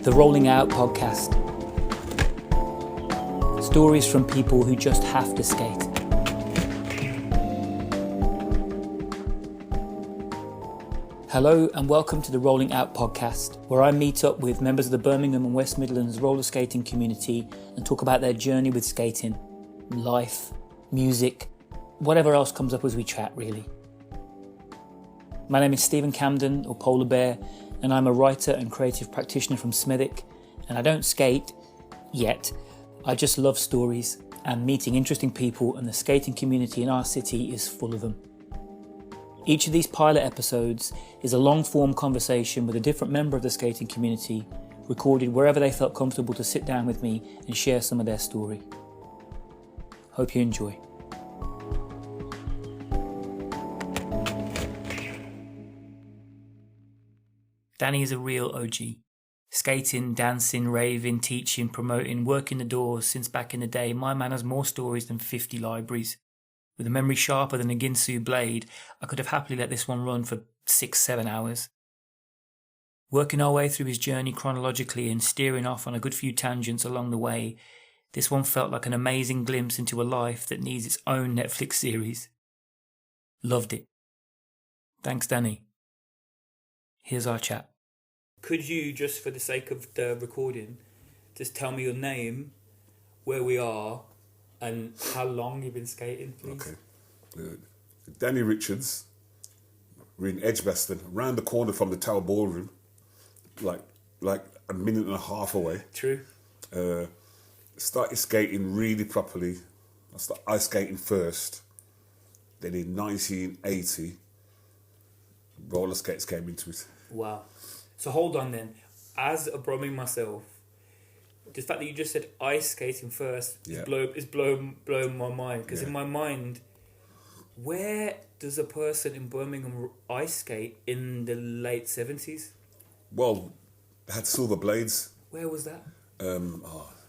The Rolling Out podcast. Stories from people who just have to skate. Hello and welcome to the Rolling Out podcast, where I meet up with members of the Birmingham and West Midlands roller skating community and talk about their journey with skating, life, music, whatever else comes up as we chat really. My name is Stephen Camden, or Polar Bear, and I'm a writer and creative practitioner from Smethwick, and I don't skate yet. I just love stories and meeting interesting people, and the skating community in our city is full of them. Each of these pilot episodes is a long-form conversation with a different member of the skating community, recorded wherever they felt comfortable to sit down with me and share some of their story. Hope you enjoy. Danny is a real OG. Skating, dancing, raving, teaching, promoting, working the doors since back in the day. My man has more stories than 50 libraries. With a memory sharper than a Ginsu blade, I could have happily let this one run for 6-7 hours. Working our way through his journey chronologically and steering off on a good few tangents along the way, this one felt like an amazing glimpse into a life that needs its own Netflix series. Loved it. Thanks, Danny. Here's our chat. Could you, just for the sake of the recording, just tell me your name, where we are, and how long you've been skating, please? Okay. Danny Richards. We're in Edgbaston, around the corner from the Tower Ballroom, like a minute and a half away. True. Started skating really properly. I started ice skating first. Then in 1980, roller skates came into it. Wow. So hold on then. As a Brumming myself, the fact that you just said ice skating first is blowing my mind. Because in my mind, where does a person in Birmingham ice skate in the late 70s? Well, they had silver blades. Where was that?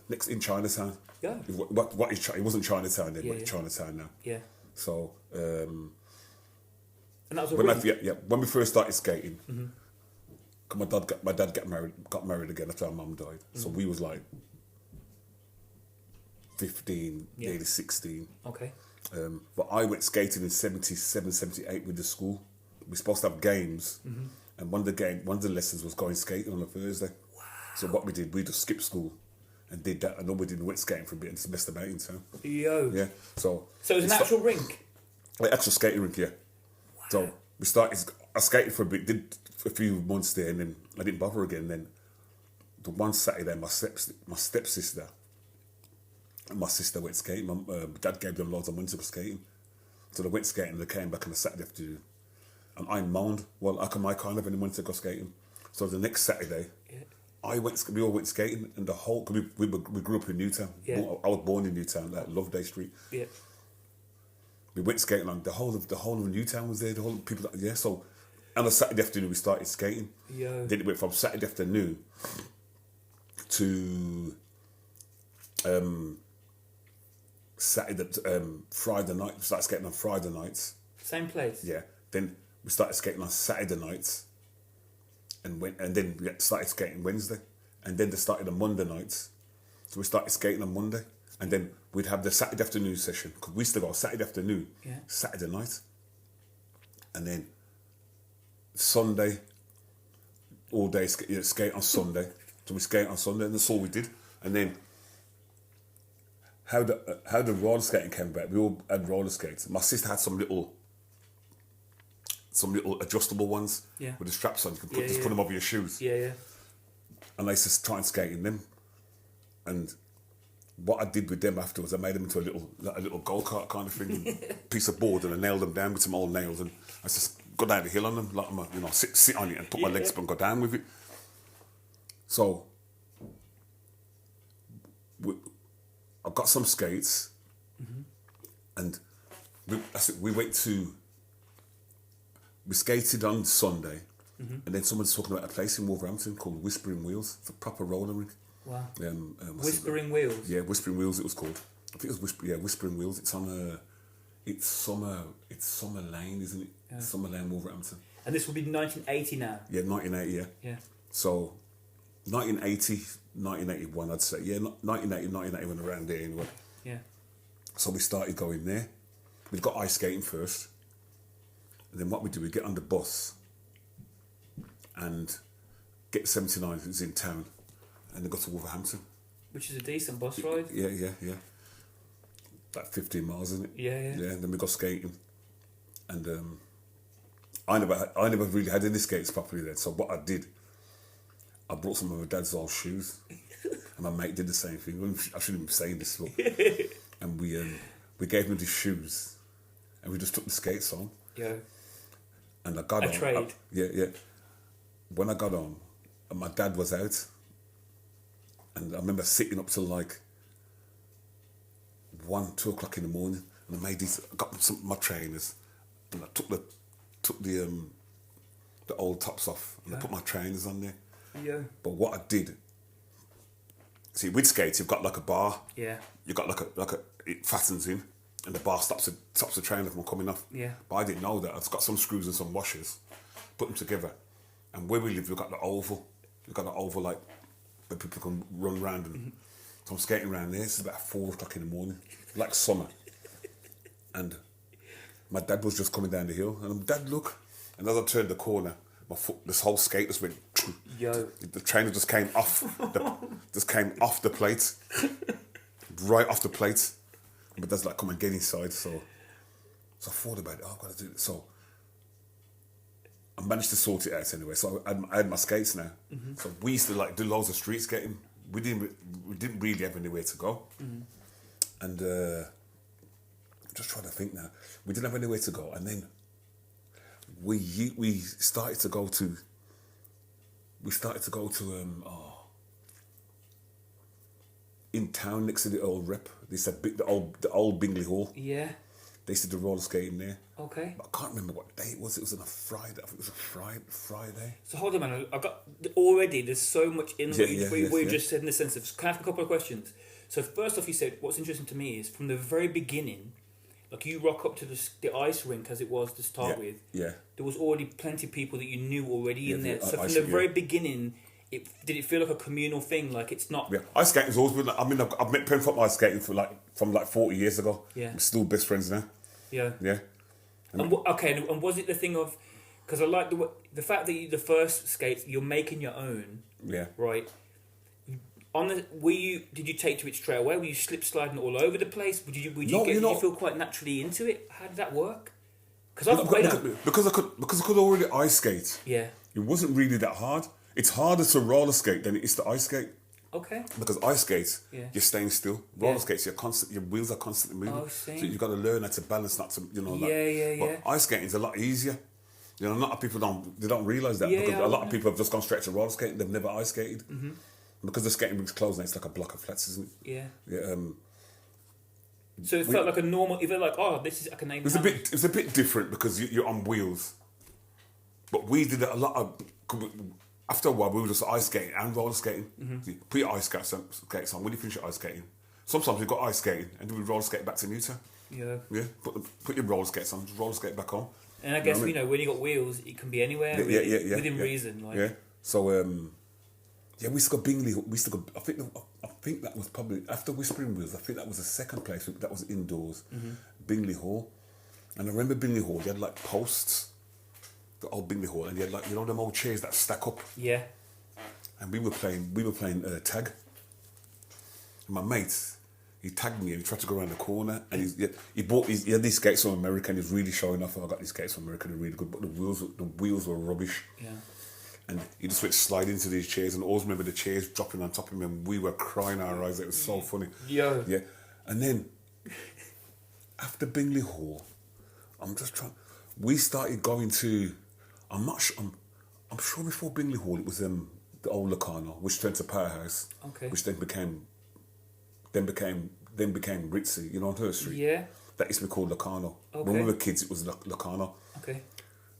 Next in Chinatown. Yeah. What is it wasn't Chinatown then, but it's Chinatown now. Yeah. So, and that was a when we first started skating, mm-hmm. 'cause my dad got married again after our mum died. Mm-hmm. So we was like 15, nearly 16. Okay. But I went skating in 77, 78 with the school. We were supposed to have games, mm-hmm. and one of the lessons was going skating on a Thursday. Wow. So what we did, we just skipped school and did that, and then we went skating for a bit and just messed about in town. Yo. Yeah. So it was an actual rink? Like actual skating rink, yeah. Wow. So I skated for a bit, did a few months there, and then I didn't bother again. Then the one Saturday, my stepsister and my sister went skating. My dad gave them loads of money to go skating. So they went skating and they came back on a Saturday afternoon. And I moaned, well, how come I can't have any money to go skating? So the next Saturday, we all went skating, and the whole, we grew up in Newtown. Yeah. I was born in Newtown, like Loveday Street. Yeah. We went skating on the whole of Newtown was there. The whole people, So on a Saturday afternoon we started skating. Yo. Then it went from Saturday afternoon to Friday night. We started skating on Friday nights. Same place. Yeah. Then we started skating on Saturday nights, and then we started skating Wednesday, and then they started on Monday nights. So we started skating on Monday. And then we'd have the Saturday afternoon session, because we used to go Saturday afternoon, Saturday night. And then Sunday, all day, skate on Sunday. So we skate on Sunday, and that's all we did. And then how the roller skating came back, we all had roller skates. My sister had some little adjustable ones with the straps on. You could put them over your shoes. Yeah, yeah. And I used to try and skate in them. And what I did with them afterwards, I made them into a little go-kart kind of thing, piece of board, and I nailed them down with some old nails, and I just go down the hill on them, like sit on it and put my legs up and go down with it. So I got some skates, mm-hmm. and we skated on Sunday, mm-hmm. and then someone's talking about a place in Wolverhampton called Whispering Wheels. It's a proper roller rink. Wow. Whispering Wheels? Yeah, Whispering Wheels it was called. I think it was Whispering Wheels. It's on it's Summer Lane, isn't it? Yeah. Summer Lane, Wolverhampton. And this will be 1980 now? Yeah, 1980, yeah. Yeah. So 1980, 1981, I'd say. Yeah, 1980, 1981, around there anyway. Yeah. So we started going there. We got ice skating first. And then what we do, we get on the bus and get the 79 who's in town and then go to Wolverhampton. Which is a decent bus ride. Yeah. About 15 miles, isn't it? Yeah. And then we go skating. And I never really had any skates properly then. So what I did, I brought some of my dad's old shoes. And my mate did the same thing. I shouldn't be saying this, but and we gave him these shoes, and we just took the skates on. Yeah. And I got on. Trade. Yeah. When I got on, and my dad was out, and I remember sitting up till like 1, 2 o'clock in the morning, and I got some of my trainers, and I took the old tops off, and I put my trainers on there. Yeah. But what I did, see, with skates, you've got like a bar. Yeah. You've got like a it fastens in, and the bar stops the trainer from coming off. Yeah. But I didn't know that. I've got some screws and some washers, put them together, and where we live, we've got the oval. We've got the oval like where people can run around, and so I'm skating around there. It's about 4 o'clock in the morning, like summer, and my dad was just coming down the hill, and I'm, Dad, look, and as I turned the corner, my foot, this whole skate just went. Yo. The trainer just came off the plate, right off the plate. But that's like, come and get inside. So I thought about it. Oh, I've got to do it. So I managed to sort it out anyway. So I had my skates now. Mm-hmm. So we used to like do loads of street skating. We didn't really have anywhere to go. Mm-hmm. And I'm just trying to think now. We didn't have anywhere to go, and then we started to go to. In town next to the old rep. They said the old Bingley Hall. Yeah. They used to do roller skating there. Okay. But I can't remember what day it was. It was on a Friday. I think it was a Friday. So hold on, man. I got already. There's so much in what you just said in the sense of. Can I ask a couple of questions? So first off, you said what's interesting to me is from the very beginning. Like you rock up to the ice rink as it was to start with. Yeah. There was already plenty of people that you knew already in there. So from the very beginning, did it feel like a communal thing? Like it's not. Yeah, ice skating has always been. I've met Penfoot ice skating from 40 years ago. Yeah. We're still best friends now. Yeah. Yeah. And was it the thing of? Because I like the fact that the first skates you're making your own. Yeah. Right. Did you take to it straight away? Were you slip sliding all over the place? Did you feel quite naturally into it? How did that work? Because I could already ice skate. Yeah. It wasn't really that hard. It's harder to roller skate than it is to ice skate. Okay. Because ice skates, you're staying still. Roller skates, your wheels are constantly moving. Oh, so you've got to learn how to balance, not to But ice skating is a lot easier. You know, a lot of people don't realise that because a lot of people have just gone straight to roller skating. They've never ice skated. Mm-hmm. Because the skating rink's closed now, it's like a block of flats, isn't it? Yeah. Yeah. So it felt like a normal. It felt like, this is I can name. It's a bit different because you're on wheels. But we did a lot of. After a while, we were just ice skating and roller skating. Mm-hmm. So you put your ice skates on. When you finish your ice skating, sometimes we've got ice skating and then we roller skate back to Newtown. Yeah. Yeah. Put your roller skates on, roller skate back on. And I guess when you got wheels, it can be anywhere. Within reason. Like. Yeah. So we used to go Bingley. We used to go. I think that was probably after Whispering Wheels. I think that was the second place that was indoors. Mm-hmm. Bingley Hall, and I remember Bingley Hall. You had like posts, the old Bingley Hall, and you had like them old chairs that stack up. Yeah. And we were playing tag. And my mate, he tagged me and he tried to go around the corner, and he had these skates from America, and he was really showing off. I got these skates from America, they're really good, but the wheels were rubbish. Yeah. And he just went sliding into these chairs, and I always remember the chairs dropping on top of him, and we were crying our eyes. It was so funny. Yeah. Yeah. And then after Bingley Hall, we started going to. I'm sure before Bingley Hall it was the old Locarno, which turned to Powerhouse. Okay. Which then became Ritzy, on Her Street. Yeah. That used to be called Locarno. Okay. When we were kids, it was Locarno. Okay.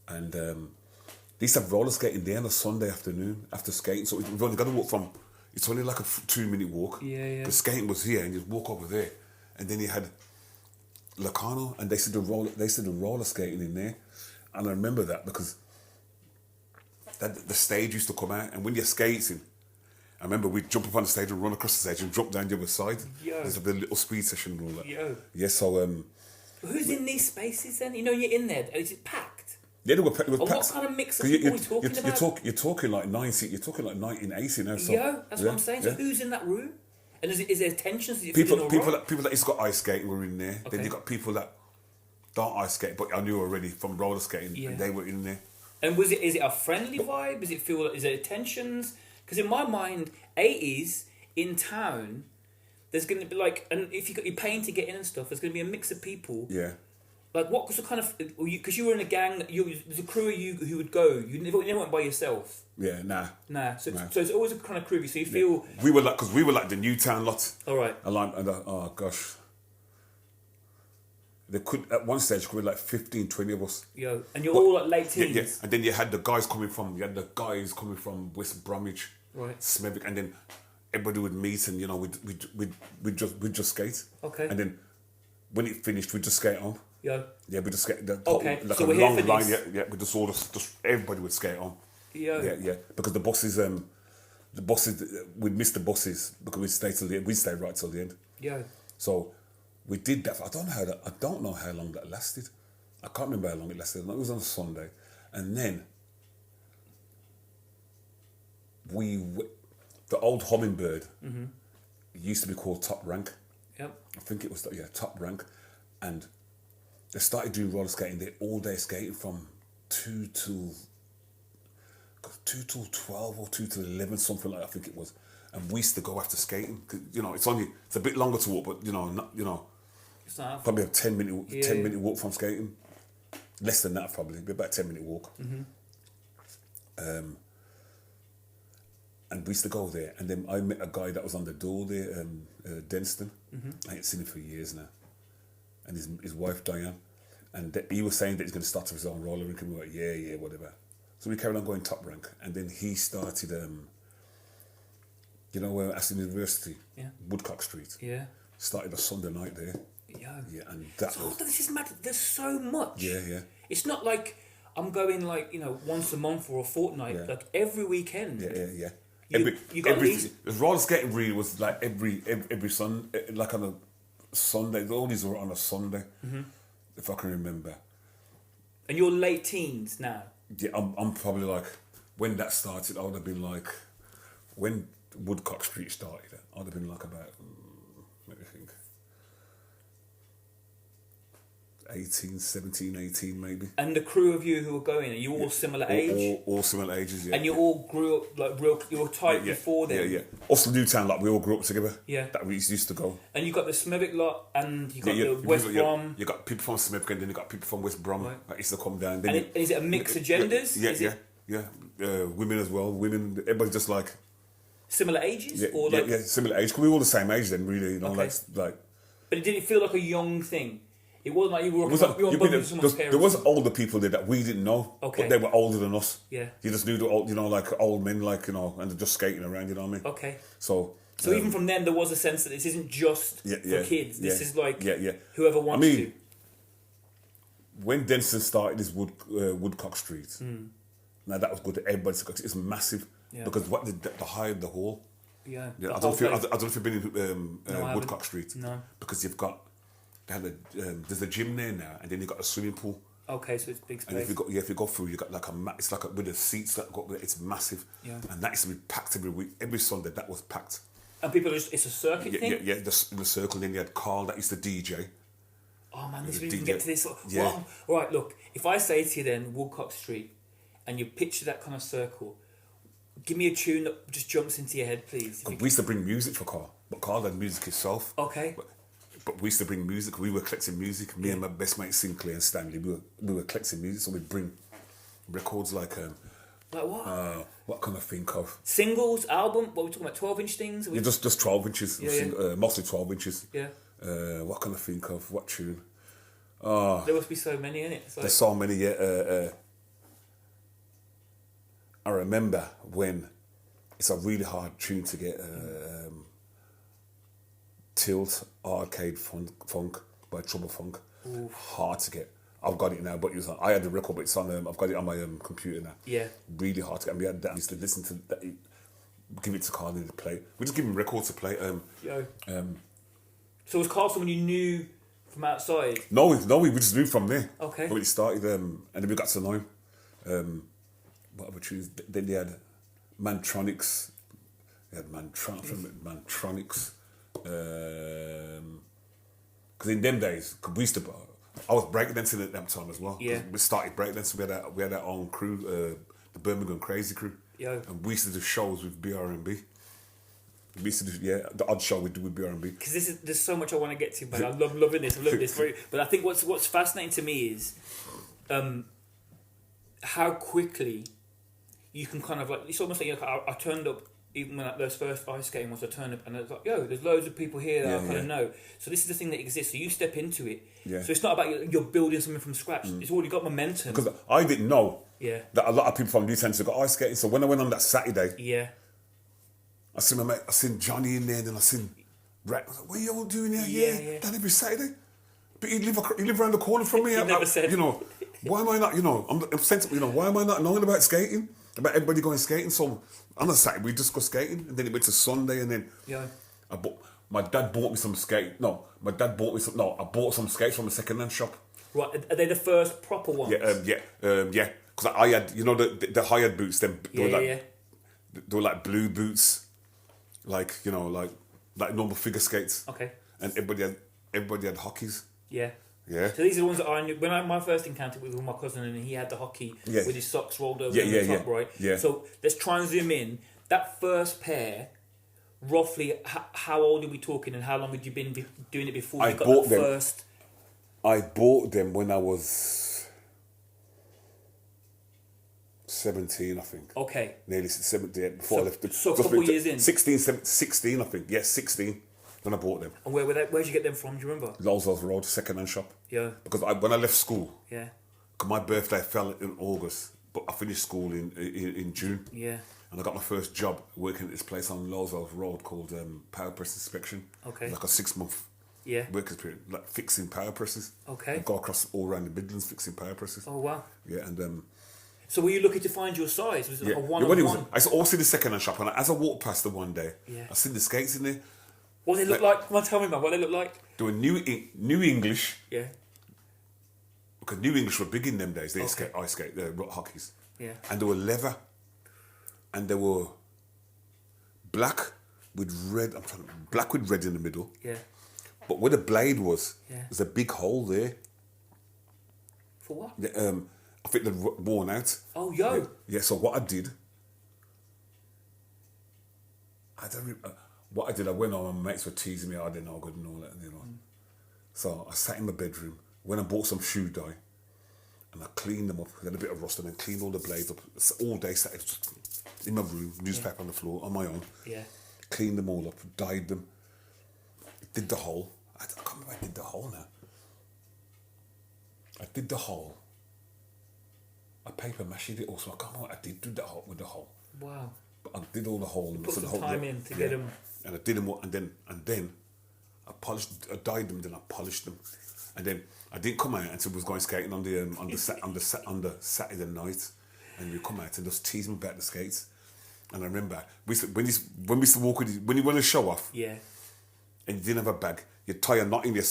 And they used to have roller skating there on a Sunday afternoon after skating. So we've only got to walk from. It's only like a 2-minute walk. Yeah. The skating was here, and you just walk over there, and then you had Locarno, and they used to do roller skating in there, and I remember that because the stage used to come out, and when you're skating, I remember we'd jump up on the stage and run across the stage and jump down the other side. Yo. There's the little speed session and all that. Yo. Yeah, so... Who's in these spaces then? You know, you're in there. Is it packed? Yeah, it was packed. What kind of mix of people are we talking about? You're talking like 1980 now. So, yeah, that's what I'm saying. So who's in that room? And is there tensions? People that used to got ice skating were in there. Okay. Then you got people that don't ice skate, but I knew already from roller skating, and they were in there. And is it a friendly vibe? Is there tensions? Because in my mind, 80s in town, there's going to be like, and if you're paying to get in and stuff, there's going to be a mix of people. Yeah. Like what was the kind of, because you were in a gang, there's a crew of you who would go. You never went by yourself. Yeah, nah. So it's always a kind of crew. So you feel we were like the Newtown lot. All right. Oh gosh. They could at one stage could be like 15, 20 of us. Yo, and you're all like late teens. Yeah, and then you had the guys coming from West Bromwich, right, Smethwick, and then everybody would meet, and we'd just skate. Okay. And then when it finished, we'd just skate on. Yeah. Yeah, we just skate. Okay. Like so a we're long here for line. this. Yeah. We just everybody would skate on. Yeah. Yeah. Because the bosses, we'd miss the buses because we'd stay till the end. We'd stay right till the end. Yeah. So we did that. I don't know how long that lasted. I can't remember how long it lasted. It was on a Sunday, and then the old Hummingbird used to be called Top Rank. Yep. I think it was Top Rank, and they started doing roller skating. They all day skating from 2 till 12 or 2 till 11, something like that, I think it was. And we used to go after skating. It's a bit longer to walk, but it's not probably a 10-minute walk from skating. Less than that, probably. Be about a 10-minute walk. And we used to go there. And then I met a guy that was on the door there, Denston. I ain't seen him for years now. And his wife, Diane. And he was saying that he's going to start his own roller rink. And we were like, yeah, whatever. So we carried on going Top Rank. And then he started, Aston University, Woodcock Street. Yeah. Started a Sunday night there. Yeah. Yeah, and that was... This is mad. There's so much. Yeah. It's not like I'm going once a month or a fortnight. Yeah. Like every weekend. Yeah. You got these... roller skating really was like every Sunday, like on a Sunday. All these were on a Sunday, if I can remember. And you're late teens now. Yeah, I'm probably like, when that started, I would have been like, when Woodcock Street started, I'd have been like about, let me think, 17, 18 maybe. And the crew of you who were going, are you all similar age? All similar ages, yeah. And you all grew up like real, you were tight before then? Yeah. Also Newtown, like we all grew up together. Yeah. That we used to go. And you got the Smethwick lot and you got the West Brom. You got people from Smethwick and then you got people from West Brom that used to come down. Then is it a mix of genders? Yeah. Women as well. Women, everybody's just like... Similar ages? Yeah, similar age. Because we were all the same age then, really. Okay. Like. But did it feel like a young thing? It wasn't like you were bumping someone's parents. There was older people there that we didn't know, but they were older than us. Yeah. You just knew the old, like old men, like, and they're just skating around, you know what I mean? Okay. So even from then, there was a sense that this isn't just for kids. This is like whoever wants to. When Denson started his Woodcock Street, now that was good. Everybody's got it's massive because the height of the hall. Yeah. I don't know if you've been in Woodcock Street. No. Because there's a gym there now, and then you've got a swimming pool. Okay, so it's big space. And if you go through, you got like it's like with the seats that got it's massive. Yeah. And that used to be packed every week. Every Sunday that was packed. And people it's a circuit thing. Yeah. The circle. And then you had Carl that used to DJ. Oh man, we can get to this. Yeah. Wow. All right, look. If I say to you then Woodcock Street, and you picture that kind of circle, give me a tune that just jumps into your head, please. We used to bring music for Carl, but Carl had music himself. Okay. But we used to bring music. We were collecting music. Me and my best mate Sinclair and Stanley, we were collecting music. So we'd bring records like what? What can I think of? Singles, album. What are we talking about? 12-inch things? Yeah, just 12 inches. Mostly 12 inches. Yeah. What can I think of? What tune? There must be so many in it. There's so many. Yeah. I remember when it's a really hard tune to get. Tilt Arcade Funk by Trouble Funk. Oof. Hard to get. I've got it now, but I had the record, but it's on. I've got it on my computer now. Yeah. Really hard to get. I used to listen to that. give it to Carly to play. We just give him records to play. So was Carl someone you knew from outside? No, we just knew from there. Okay. When it started, and then we got to know him. What other tunes? Then they had Mantronics. They had Mantronics. Because in them days, we used to. I was breakdancing at that time as well. Yeah. We started breakdancing. We had our own crew, the Birmingham Crazy Crew. Yo. And we used to do shows with BR&B. We used to do the odd show we do with BR&B. Because there's so much I want to get to, but I loving this. But I think what's fascinating to me is how quickly you can kind of like. It's almost like I turned up. Even when those first ice skating ones, I turned up and I was like, yo, there's loads of people here that I kind of know. So this is the thing that exists. So you step into it. Yeah. So it's not about you're building something from scratch. It's already got momentum. Because I didn't know that a lot of people from Newtown got ice skating. So when I went on that Saturday, I seen my mate, I seen Johnny in there, and then I seen Rat. I was like, what are you all doing here? Yeah. That every Saturday. But you live around the corner from me. You never said. Why am I not? I'm sensible. Why am I not knowing about skating? About everybody going skating. So on a Saturday we just go skating, and then it went to Sunday, and then my dad bought me some skate. No, my dad bought me some. No, I bought some skates from a second-hand shop. Right, are they the first proper ones? Yeah. Because I had, the hired boots. Them they were like blue boots, like normal figure skates. Okay. And everybody had hockeys. Yeah. Yeah. So these are the ones that I knew. When my first encounter with my cousin, and he had the hockey with his socks rolled over the top, right? Yeah. So let's try and zoom in. That first pair, roughly, how old are we talking, and how long had you been doing it before you got that first? I bought them when I was 17, I think. Okay. Nearly 17, before I left. So a couple of years in? 16, I think. Yes, 16 when I bought them. And where'd you get them from, do you remember? Lowell's Road, second-hand shop. Yeah. Because when I left school, because my birthday fell in August, but I finished school in June. Yeah. And I got my first job working at this place on Lowell's Road called Power Press Inspection. Okay. Like a 6-month working period, like fixing power presses. Okay. I go across all around the Midlands fixing power presses. Oh, wow. Yeah, and... So were you looking to find your size? Was it like a one-on-one? I saw the second-hand shop, and as I walked past the one day, I seen the skates in there. What they look like? Come on, tell me, man. What they look like? They were new English. Yeah. Because New English were big in them days. They ice skate, rock hockeys. Yeah. And they were leather. And they were black with red. Black with red in the middle. Yeah. But where the blade was, there's a big hole there. For what? I think they'd worn out. Oh, yo. Yeah. So what I did, I went on. My mates were teasing me. I didn't know good and all that, So I sat in my bedroom, went and bought some shoe dye, and I cleaned them up. I had a bit of rust, and then cleaned all the blades up all day. Sat just in my room, newspaper on the floor on my own. Yeah. Cleaned them all up, dyed them, did the hole. I can't remember I did the hole now. I did the hole. I paper mashed it also. I can't remember what I did do that hole with the hole. Wow. But I did all the hole. Put some time in to get them. And I did them all, and then I dyed them, then I polished them, and then I didn't come out until we was going skating on the Saturday night, and we come out and just tease me about the skates. And I remember when we used to walk with you, when you want to show off, and you didn't have a bag, you tie a knot in your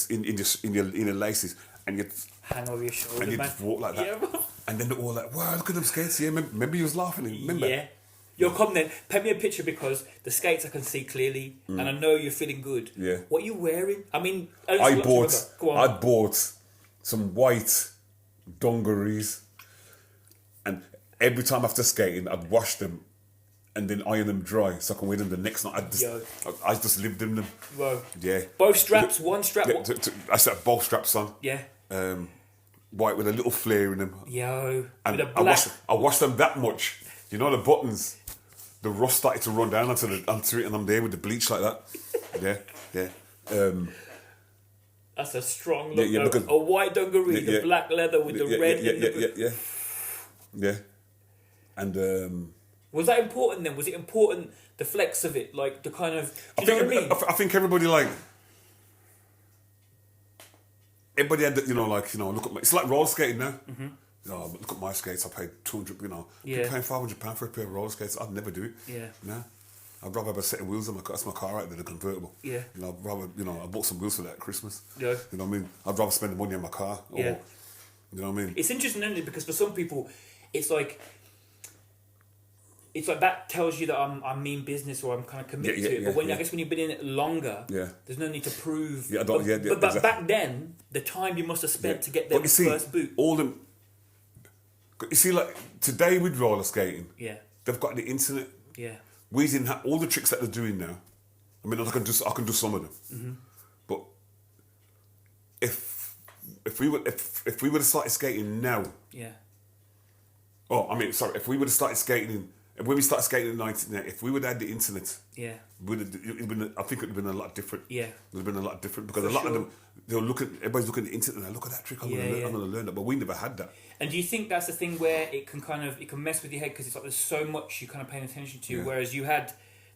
laces, and you hang over your shoulder, and you just walk like that. Yeah. And then they're all like, "Wow, look at them skates!" Yeah, remember you was laughing. Remember? Yeah. Yo, come then. Paint me a picture, because the skates I can see clearly, and I know you're feeling good. Yeah. What are you wearing? I mean, I bought some white dungarees, and every time after skating, I'd wash them and then iron them dry so I can wear them the next night. I just lived in them. Whoa. Yeah. Both straps, one strap. Yeah, I set both straps on. Yeah. White with a little flare in them. Yo. And with a black. I washed them that much. You know the buttons. The rust started to run down onto it, and I'm there with the bleach like that. Yeah. That's a strong look. Yeah, because, a white dungaree, the black leather with the red. Yeah. And was that important then? Was it important, the flex of it, like the kind of? Do you know what I mean? I think everybody everybody had look at it's like roller skating now. Mm-hmm. Look at my skates. I paid 200. People paying £500 for a pair of roller skates. I'd never do it. Yeah. No. I'd rather have a set of wheels on my car. That's my car out there, the convertible. Yeah. You know, I'd rather, you know, I bought some wheels for that at Christmas. Yeah. You know what I mean? I'd rather spend the money on my car. Or, Yeah. You know what I mean? It's interesting, isn't it? Because for some people, it's like that tells you that I mean business or I'm kind of committed to it. But I guess when you've been in it longer, there's no need to prove. Yeah, I don't. But exactly. back then, the time you must have spent to get their first boot. All them. You see, like today with roller skating, they've got the internet. Yeah. We didn't have all the tricks that they're doing now. I mean, I can do some of them, but if we would have started skating now, if we would have started skating when we started skating in 1990, if we would have had the internet, I think it would have been a lot different. Yeah, it would have been a lot different because a lot of them, everybody's looking at the internet and look at that trick. I'm going to learn that, but we never had that. And do you think that's the thing where it can mess with your head because it's like there's so much you're kind of paying attention to, whereas you had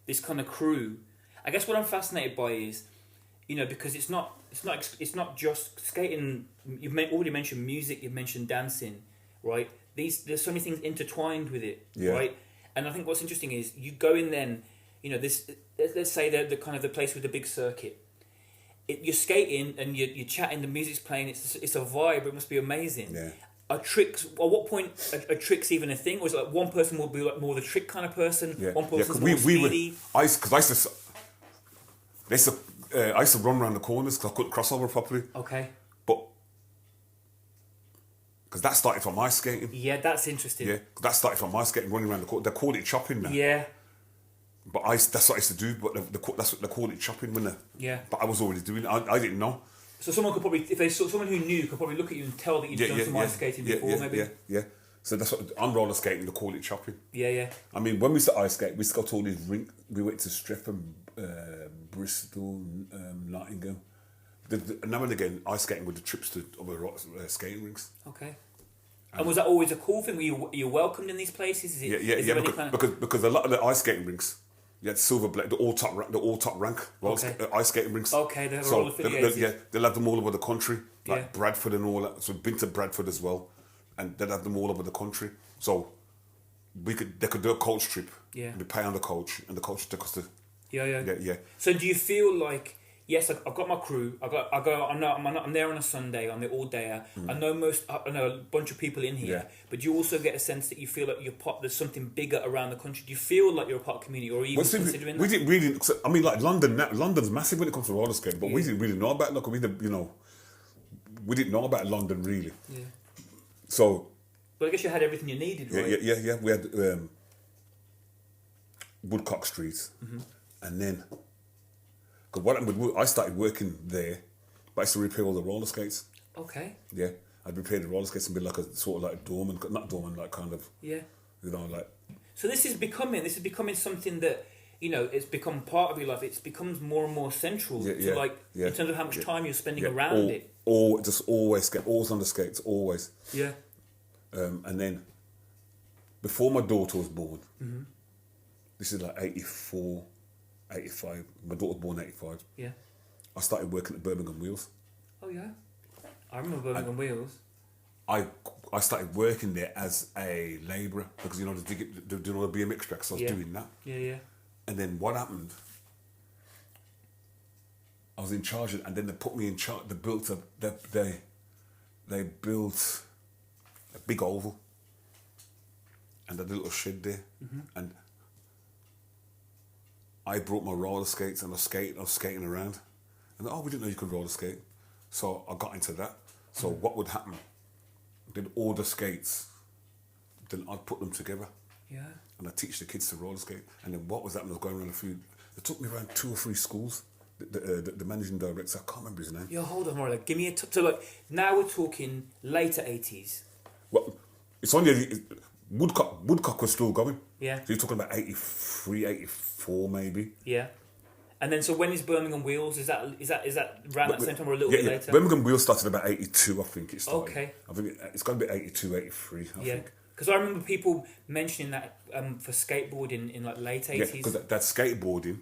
this kind of crew. I guess what I'm fascinated by is, you know, because it's not just skating. You've already mentioned music. You've mentioned dancing, right? There's so many things intertwined with it, right? And I think what's interesting is you go in then, you know, let's say the kind of the place with the big circuit. You're skating and you're chatting. The music's playing. It's a vibe. It must be amazing. Yeah. Are tricks? At what point are tricks even a thing? Or is it like one person will be like more the trick kind of person? Yeah. One person's more speedy. I used to run around the corners because I couldn't cross over properly. Okay. But because that started from ice skating. Yeah, that's interesting. Yeah, that started from ice skating, running around the corner. They called it chopping now. Yeah. But that's what I used to do. But that's what they called it, chopping, when But I was already doing it. I didn't know. So someone could probably, if they saw someone who knew, could probably look at you and tell that you'd done some ice skating before, maybe. Yeah. So that's what on roller skating they call it, chopping. Yeah. I mean, when we used to ice skate, we used to go to all these rinks. We went to Streatham, Bristol, Nottingham. Now and again, ice skating with the trips to other skating rinks. Okay. And was that always a cool thing? Were you welcomed in these places? Is it, because a lot of the ice skating rinks, you had silver black, the all top rank ice skating rinks. Okay, they're all affiliated. They'll have them all over the country, like Bradford and all that. So we've been to Bradford as well, and they'd have them all over the country. So they could do a coach trip. Yeah. We pay on the coach, and the coach took us to. Yeah. So do you feel like? Yes, I've got my crew. I'm there on a Sunday. I'm there all day. I know a bunch of people in here. Yeah. But do you also get a sense that you feel like you're part? There's something bigger around the country. Do you feel like you're a part of the community, or are you considering that? We didn't really. I mean, like London. London's massive when it comes to roller skating, but we didn't really know about. We didn't know about London really. Yeah. So. But I guess you had everything you needed, right? Yeah. We had Woodcock Street, and then. Because I started working there, but I used to repair all the roller skates. Okay. Yeah, I'd repair the roller skates and be like a sort of like doorman, not doorman, like kind of. Yeah. You know, like. So this is becoming something that, you know, it's become part of your life. It becomes more and more central to in terms of how much time you're spending around it. Just always on the skates, always. Yeah. And then, before my daughter was born, this is like 84. 85. My daughter was born in 85. Yeah. I started working at Birmingham Wheels. Oh yeah. I remember Birmingham Wheels. I started working there as a labourer because the BMX tracks. So I was doing that. Yeah. And then what happened? I was in charge and then they put me in charge. They built a big oval and a little shed there, and I brought my roller skates and I was skating around. And we didn't know you could roller skate. So I got into that. So what would happen? Then all the skates, then I'd put them together. Yeah. And I'd teach the kids to roller skate. And then what was happening? I was going around they took me around 2 or 3 schools. The managing director, I can't remember his name. Yeah, hold on, Rory. Give me so now we're talking later 80s. Well, it's only... Woodcock was still going. Yeah. So you're talking about 83, 84 maybe. Yeah. And then so when is Birmingham Wheels? Is that around that same time or a little bit later? Birmingham Wheels started about 82, I think it started. Okay. I think it's got to be 82, 83, I think. Because I remember people mentioning that for skateboarding in like late 80s. Yeah, because that's skateboarding,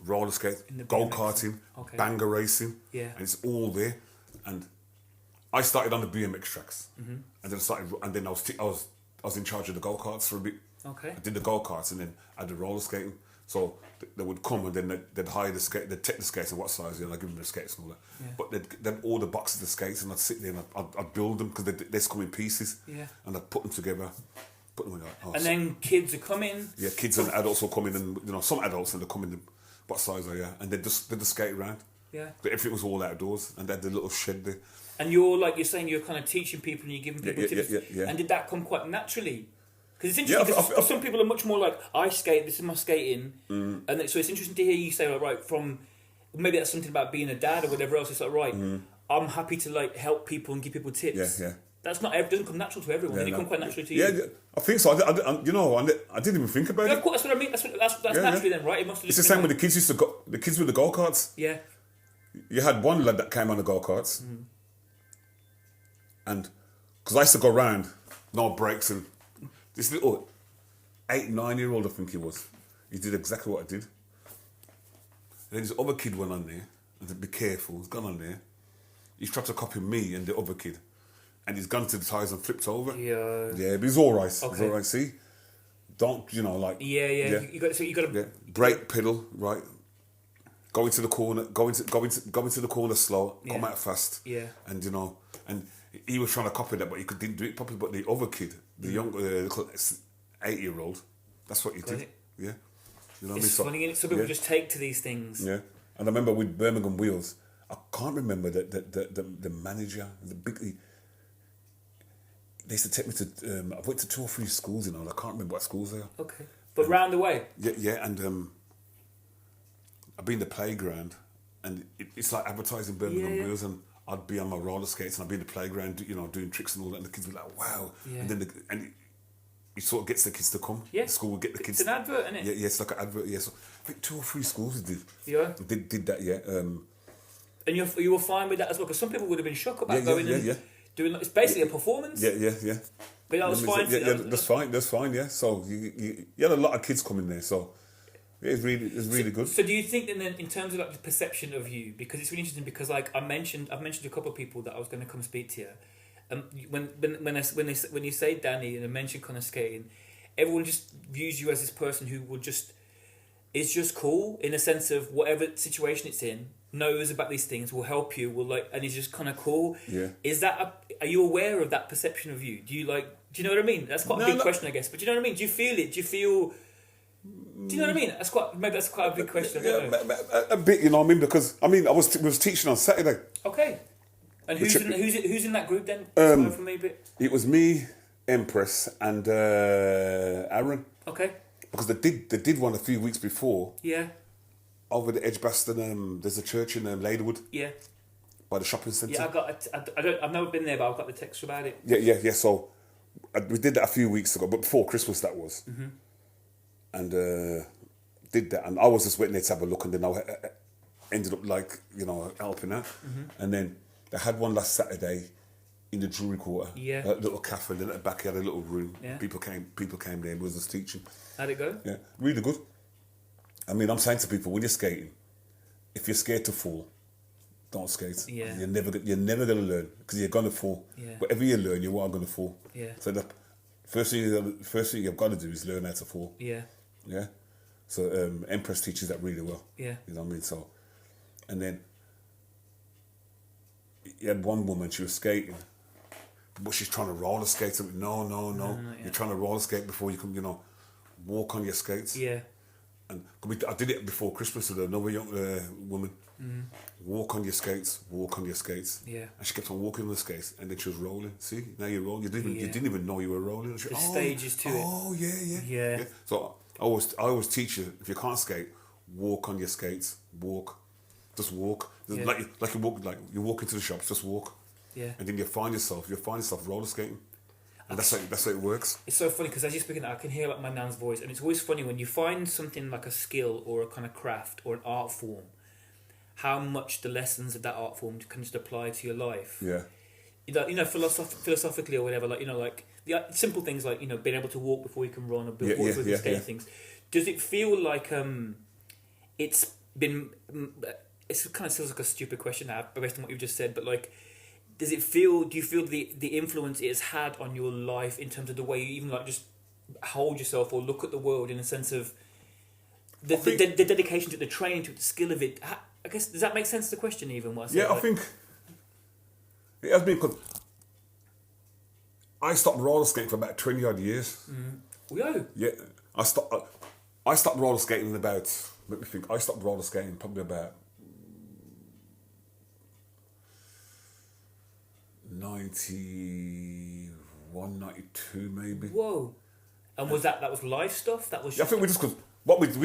roller skate, go-karting, banger racing. Yeah. And it's all there. And I started on the BMX tracks, and then I was in charge of the go-karts for a bit. Okay. I did the go-karts and then I did roller skating. So they would come and then they'd hire the skate, they'd take the skates and what size, and I'd give them the skates and all that. Yeah. But they'd order boxes of skates and I'd sit there and I'd build them because they'd come in pieces. Yeah. And I'd put them together, put them in. And then kids would come in. Yeah, kids and adults will come in, and some adults and they come in what size are you, and they'd just skate around. Yeah. But everything was all outdoors, and they had the little shed there. And you're saying you're kind of teaching people and you're giving people tips. Yeah. And did that come quite naturally? Because it's interesting. Because some people are much more like, I skate. This is my skating, and so it's interesting to hear you say, like, right, from maybe that's something about being a dad or whatever else. It's like, right, I'm happy to like help people and give people tips. Yeah. That's not. It doesn't come natural to everyone. It come quite naturally to you. Yeah, I think so. I didn't even think about it. Of course, that's what I mean. That's naturally then, right? It must have it's the just same been with the kids used to go. The kids with the go karts. Yeah. You had one lad that came on the go karts, and because I used to go round, no brakes, and this little 8-9-year-old, I think he was. He did exactly what I did. And then this other kid went on there, and said, "Be careful." He's gone on there. He's tried to copy me and the other kid, and he's gone to the tyres and flipped over. Yeah, but he's all right. Okay. He's all right. See, don't like. Yeah. You got to brake pedal right. Go into the corner. Go into the corner slow. Yeah. Come out fast. Yeah. And and he was trying to copy that, but he didn't do it properly. But the other kid, the young 8-year-old, that's what he did. Yeah. You know what I mean? It's funny, and some people just take to these things. Yeah. And I remember with Birmingham Wheels, I can't remember the manager, they used to take me to. I went to 2 or 3 schools, and I can't remember what schools they are. Okay. But round the way. Yeah, and I'd be in the playground, and it's like advertising Birmingham Wheels, and I'd be on my roller skates, and I'd be in the playground, doing tricks and all that, and the kids would be like, "Wow!" Yeah. And then it sort of gets the kids to come. Yeah. The school would get the kids. It's an advert, isn't it? Yeah, it's like an advert. Yeah, so I think 2 or 3 schools did. Yeah. Did that? Yeah. And you were fine with that as well, because some people would have been shocked about going and doing. It's basically a performance. Yeah. But that was fine. That's fine. Yeah. So you had a lot of kids coming there. So. It's really good. So do you think then in terms of like the perception of you, because it's really interesting, because like I've mentioned a couple of people that I was going to come speak to you, when you say Danny and I mention kind of skating, everyone just views you as this person who is just cool in a sense of whatever situation it's in, knows about these things, will help you, and is just kind of cool. Yeah. Are you aware of that perception of you? Do you know what I mean? That's quite a big question, I guess. But do you know what I mean? Do you feel it? Do you know what I mean? That's quite a big question. A bit, you know what I mean? Because I was teaching on Saturday. Okay. And who's in that group then? For me a bit. It was me, Empress, and Aaron. Okay. Because they did one a few weeks before. Yeah. Over the Edgbaston, there's a church in Ladywood. Yeah. By the shopping centre. Yeah, I've never been there, but I've got the text about it. Yeah. So we did that a few weeks ago, but before Christmas that was. Mm-hmm. And did that, and I was just waiting there to have a look, and then I ended up helping out. Mm-hmm. And then they had one last Saturday in the jewellery quarter. Yeah. A little cafe, and then at the back you had a little room. Yeah. People came there and was just teaching. How'd it go? Yeah, really good. I mean, I'm saying to people, when you're skating, if you're scared to fall, don't skate. Yeah. You're never gonna learn, because you're gonna fall. Yeah. Whatever you learn, you are gonna fall. Yeah. So the first thing you've got to do is learn how to fall. Yeah. Yeah. So Empress teaches that really well. Yeah. You know what I mean? So, and then you had one woman, she was skating, but she's trying to roller skate. No. You're trying to roller skate before you can, walk on your skates. Yeah. And I did it before Christmas with another young woman. Mm-hmm. Walk on your skates. Yeah. And she kept on walking on the skates, and then she was rolling. See, now you're rolling. You didn't even know you were rolling. The stages to it. Oh yeah. So I always teach you, if you can't skate, walk on your skates. Just walk. Yeah. Like you walk into the shops. Just walk. Yeah. And then you'll find yourself roller skating. And that's how it works. It's so funny, because as you're speaking, I can hear like my nan's voice, and it's always funny when you find something like a skill or a kind of craft or an art form, how much the lessons of that art form can just apply to your life. Yeah. Philosophically or whatever, like the simple things like being able to walk before you can run, or before you can skate things. Does it feel like it's been? It kind of feels like a stupid question now, based on what you've just said, but like. Do you feel the influence it has had on your life in terms of the way you even like just hold yourself or look at the world in a sense of the dedication to it, the training to it, the skill of it. I guess, does that make sense to the question even? What I said? Yeah, I think it has been because I stopped roller skating for about 20 odd years. Yo. Yeah, I stopped roller skating in about, let me think, I stopped roller skating probably about 91, 92 maybe. Whoa. And was that was live stuff? That was Yeah, I think we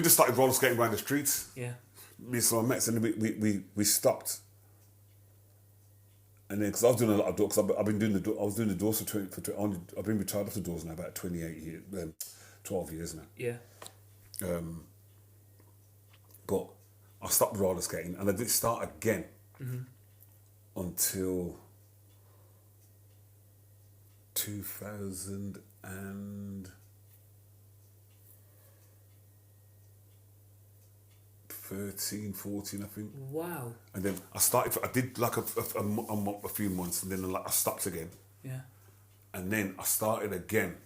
just started roller skating around the streets. Yeah. Me and some of my mates, and we stopped. And then, because I was doing a lot of doors, because I've been doing I was doing the doors I've been retired off the doors now about 28 years, 12 years now. Yeah. But I stopped roller skating, and I didn't start again until 2013, 14, I think. Wow. And then I did like a few months, and then I stopped again. Yeah. And then I started again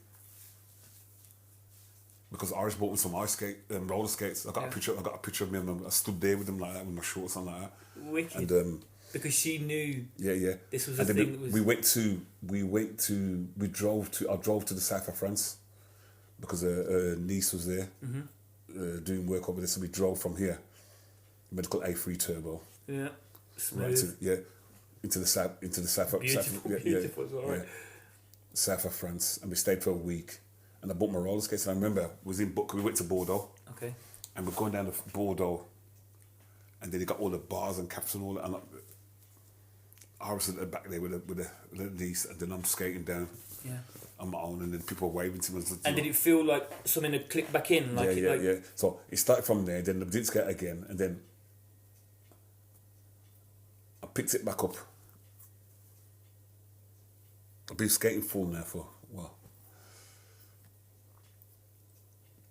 because Irish bought me some roller skates. I got a picture of me, and I stood there with them like that, with my shorts on like that. Wicked. And because she knew. Yeah. This was and a then thing. I drove to the south of France because a niece was there doing work over there. So we drove from here, medical A3 turbo. Yeah. Smooth. Into the south. Beautiful. South of France, and we stayed for a week. And I bought my roller skates. And I remember we went to Bordeaux. Okay. And we're going down to Bordeaux, and then you got all the bars and caps and all that. And I was at the back there with a niece, and then I'm skating down on my own, and then people were waving to me. And did it feel like something had clicked back in? Yeah. So it started from there, then I did skate again, and then I picked it back up. I've been skating full now for,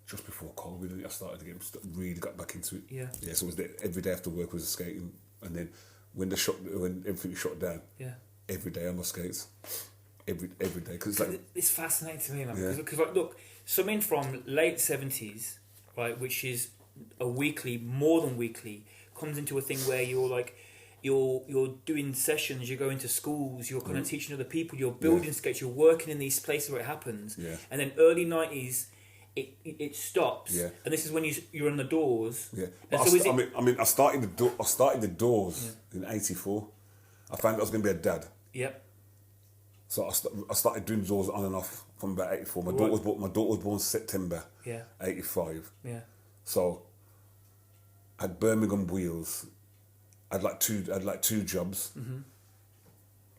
just before COVID, I started again, really got back into it. Yeah. Yeah, so it was every day after work was skating, and then when everything shut down, every day on my skates, every day, because it's fascinating to me, man. Because look, something from late 70s, right, which is more than weekly, comes into a thing where you're like, you're doing sessions, you're going to schools, you're kind of teaching other people, you're building skates, you're working in these places where it happens, and then early 90s. It stops, and this is when you're on the doors. Yeah, but I started the doors in '84. I found out I was going to be a dad. Yep. So I started doing doors on and off from about '84. My daughter was born September. '85. Yeah. So I had Birmingham wheels. I had two jobs. Mm-hmm.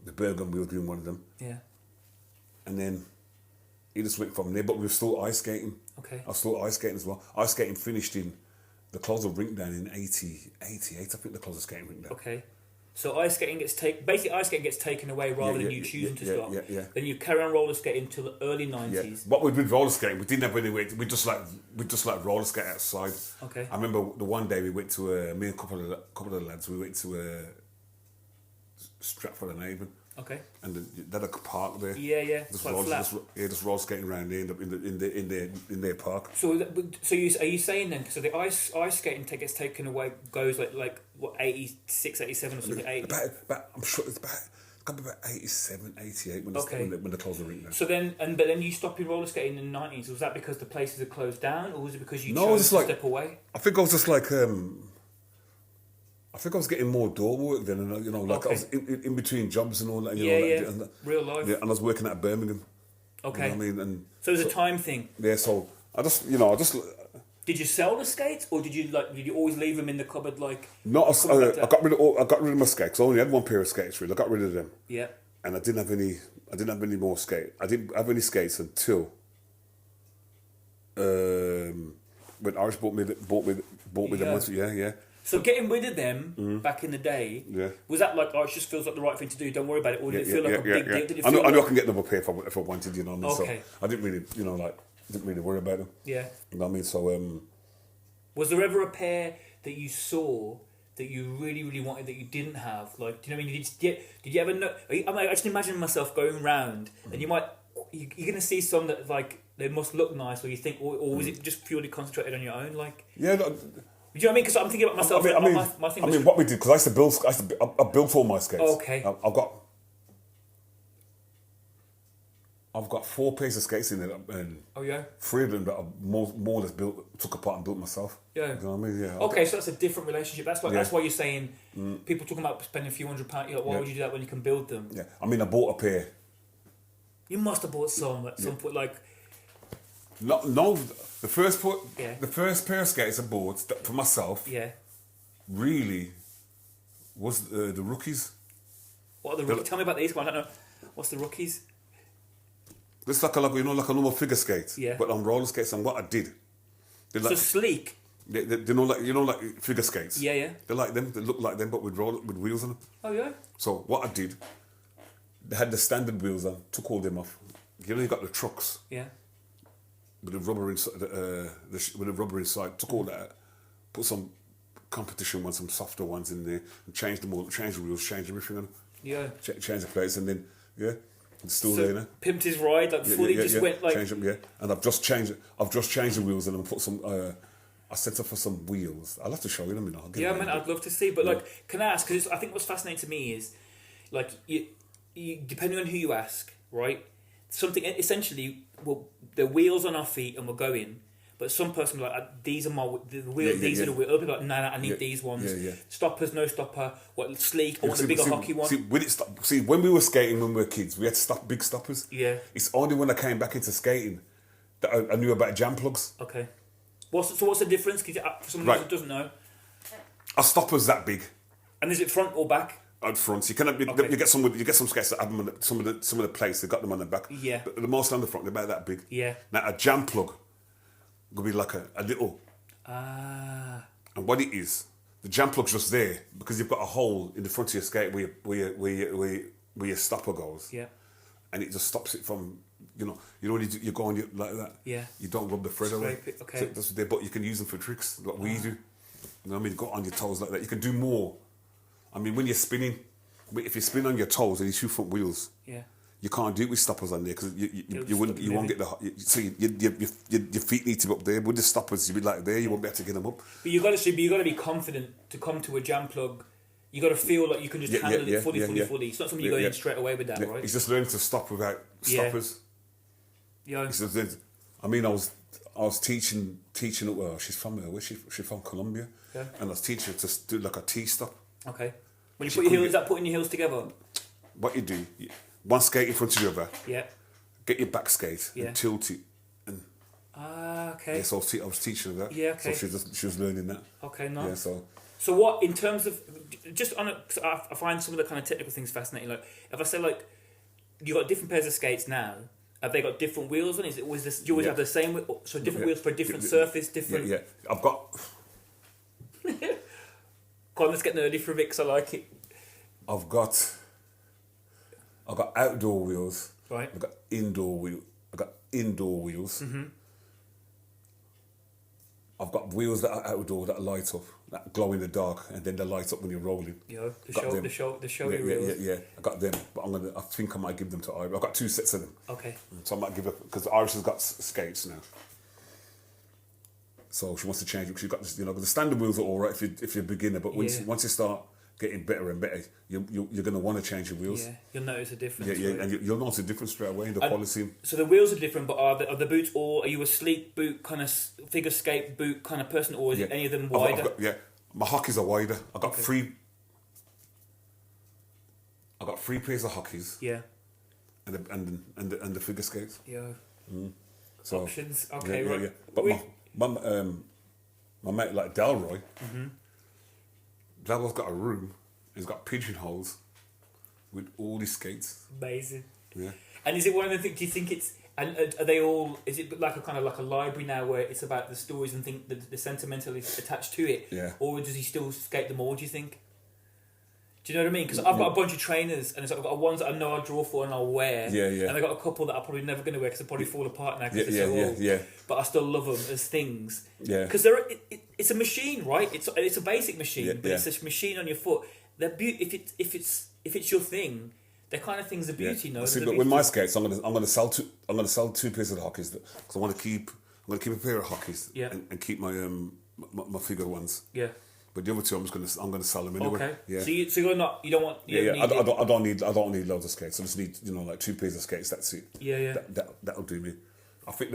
The Birmingham wheels being one of them. Yeah. And then it just went from there, but we were still ice skating. Okay. I was still ice skating as well. Ice skating finished in the close of rink down in 88, I think the close of skating rink down. Okay. So ice skating gets taken away rather than you choosing to stop. Yeah. Then you carry on roller skating until the early 90s. Yeah. What we did roller skating, we didn't have any way. We just like roller skate outside. Okay. I remember the one day we went to me and a couple of the lads. We went to Stratford on Avon. Okay. And they had a park there. Yeah. Just roller skating around there in their park. So are you saying then? So the ice skating gets taken away, goes like what 86, 87 or something? I'm sure it's about 87, 88 when they closed the rink down. So but then you stopped roller skating in the 90s. Was that because the places had closed down, or was it because you chose to step away? I think I was just like. I think I was getting more door work then, and I was in between jobs and all that. Real life. Yeah, and I was working at Birmingham. Okay. You know what I mean? And so it was a time thing. Yeah, so I just. Did you sell the skates, or did you always leave them in the cupboard like? No, I got rid of my skates. I only had one pair of skates. Really, I got rid of them. Yeah. And I didn't have any more skates. I didn't have any skates until. When Irish bought me them once. Yeah. So getting rid of them back in the day, was that like, it just feels like the right thing to do, don't worry about it, or did it feel like a big deal? Did it feel I know I can get them up here if I wanted, you know what I mean? Okay. So I didn't really, didn't really worry about them. Yeah. You know what I mean? So, was there ever a pair that you saw that you really, really wanted that you didn't have? Like, do you know what I mean? Did you ever know? I just imagine myself going round and you might you're going to see some that like they must look nice, or you think, or is it just purely concentrated on your own? Like, yeah. Do you know what I mean? Because I'm thinking about myself. My thing was, what we did, because I built all my skates. Oh, okay. I've got 4 pairs of skates in there, and 3 of them that I more or less took apart and built myself. Yeah. You know what I mean? Yeah. Okay, so that's a different relationship. That's why you're saying people talking about spending a few £100. Why would you do that when you can build them? Yeah. I mean, I bought a pair. You must have bought some at some point, like. No. The first pair of skates I bought for myself. Yeah. Really was the rookies. What are the rookies? Tell me about these. I don't know. What's the rookies? It's like a normal figure skate. Yeah. But on roller skates, and what I did. So sleek. They like figure skates. Yeah, yeah. They're like them. They look like them, but with wheels on them. Oh yeah. So what I did, they had the standard wheels on. Took all them off. You got the trucks. Yeah. With the rubber inside. With the rubber inside. Took all that. Put some competition ones, some softer ones in there, and changed them all. Changed the wheels. Changed everything on them. Yeah. Change the plates, and then it's still there now. Pimped his ride, like fully went like. Changed them, and I've just changed the wheels and put some. I set up for some wheels. I'll have to show you them. I'd love to see. But like, can I ask? Because I think what's fascinating to me is, like, you depending on who you ask, right? Something essentially, well, the wheels on our feet and we're going. But some person will be like, these are the wheels. These are the wheels. Other people are like, no, I need these ones. Yeah. Stoppers, no stopper. What sleek? I want the bigger hockey one. When we were skating when we were kids, we had big stoppers. Yeah. It's only when I came back into skating that I knew about jam plugs. Okay. What's the difference? For someone who doesn't know, a stopper's that big. And is it front or back? At front. You get some skates that have them on some of the plates. They got them on the back. Yeah. But the most on the front, they're about that big. Yeah. Now a jam plug could be like a little. Ah. And what it is, the jam plug's just there because you've got a hole in the front of your skate where your stopper goes. Yeah. And it just stops it from, you go on like that. Yeah. You don't rub the thread away. Okay. So that's there, but you can use them for tricks like we do. You know what I mean? Go on your toes like that. You can do more. I mean, when you're spinning, if you spin on your toes and you 2 front wheels. Yeah. You can't do it with stoppers on there because you won't get your feet need to be up there. With the stoppers, you'll be like there. You won't be able to get them up. But you got to be confident to come to a jam plug. You got to feel like you can just handle it fully. It's not something you go in straight away with that, right? It's just learning to stop without stoppers. Yeah. I mean, I was teaching. Well, she's from she's from Colombia, and I was teaching her to do like a T-stop. Okay. When you put your heels, is that putting your heels together? What you do. One skate in front of the other. Yeah. Get your back skate and tilt it. And okay. Yeah, so I was teaching her that. Yeah, okay. So she was learning that. Okay, nice. Yeah, so what, in terms of, just on it, cause I find some of the kind of technical things fascinating. Like, if I say, like, you got different pairs of skates now, have they got different wheels on? Is it always this? Do you always have the same? So different wheels for a different surface, different. Yeah. I've got. Go on, let's get nerdy for a bit because I like it. I've got outdoor wheels. Right. I've got indoor wheels. Mm-hmm. I've got wheels that are outdoor that light up, that glow in the dark, and then they light up when you're rolling. Yeah, the showy wheels. Yeah. I got them, but I think I might give them to Iris. I've got 2 sets of them. Okay. So I might give her, because Iris has got skates now. So she wants to change it. She's got, the standard wheels are all right if you're a beginner, but once you start getting better and better, you're going to want to change your wheels. Yeah, you'll notice a difference. Yeah, and you'll notice a difference straight away in the quality. So the wheels are different, but are the boots all? Are you a sleek boot kind of figure skate boot kind of person, or is it any of them wider? My hockeys are wider. I got 3. I got 3 pairs of hockeys. Yeah. And the figure skates. Yeah. Mm. So, options. Okay, right. Yeah. But my mate like Delroy. Mm-hmm. Delroy's got a room. He's got pigeonholes with all his skates. Amazing. Yeah. And is it one of the things? Do you think it's? And are they all? Is it like a kind of like a library now, where it's about the stories and the sentimentality attached to it? Yeah. Or does he still skate them all? Do you think? Do you know what I mean? Because I've got a bunch of trainers, and I've got ones that I know I draw for and I'll wear. Yeah. And I've got a couple that I'm probably never going to wear because they probably fall apart now because they're so old. Yeah. But I still love them as things. Yeah. Because it's a machine, right? It's a basic machine, but it's a machine on your foot. They're if it's your thing, They're kind of things of beauty, no? See, but with my skates, I'm gonna sell two pairs of the hockeys because I want to keep. I'm gonna keep a pair of hockeys. Yeah. And keep my my figure ones. Yeah. But the other two, I'm gonna sell them anyway. Okay. Yeah. So you don't want. I don't need loads of skates. I just need like two pairs of skates. That's it. Yeah. That'll do me. I think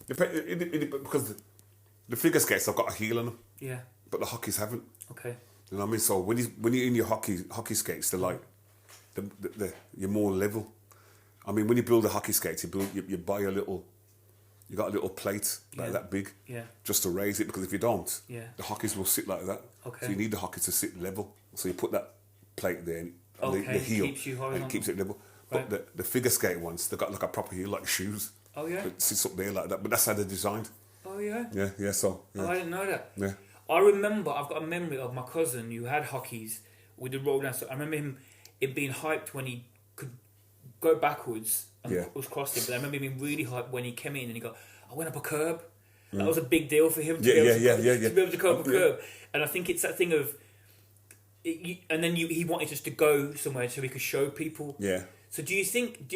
because the figure skates have got a heel on them. Yeah. But the hockeys haven't. Okay. You know what I mean? So when you're in your hockey skates, they're like you're more level. I mean, when you build a hockey skate, you buy a little. You got a little plate like that big, just to raise it, because if you don't, the hockeys will sit like that. Okay. So you need the hockey to sit level. So you put that plate there, and the heel, keeps you horizontal. and it keeps it level. Right. But the figure skate ones, they've got like a proper heel, like shoes. Oh yeah. It sits up there like that. But that's how they're designed. Oh yeah. Yeah. So. Yeah. Oh, I didn't know that. Yeah. I remember. I've got a memory of my cousin who had hockeys with the roll down. So I remember it being hyped when he could go backwards and was crossing. But I remember him being really hyped when he came in and he got. I went up a curb. That was a big deal for him to be able to go up a curb. And I think it's that thing of, he wanted just to go somewhere so he could show people. Yeah. So do you think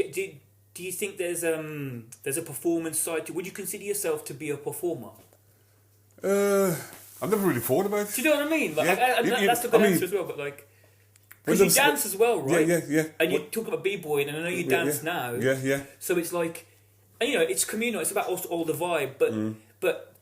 there's a performance side to? Would you consider yourself to be a performer? I've never really thought about it. Do you know what I mean? Like, that's the good answer as well. But like, because you dance as well, right? Yeah. And you talk about b-boying, and I know you dance now. Yeah. So it's like. And, it's communal. It's about also all the vibe, but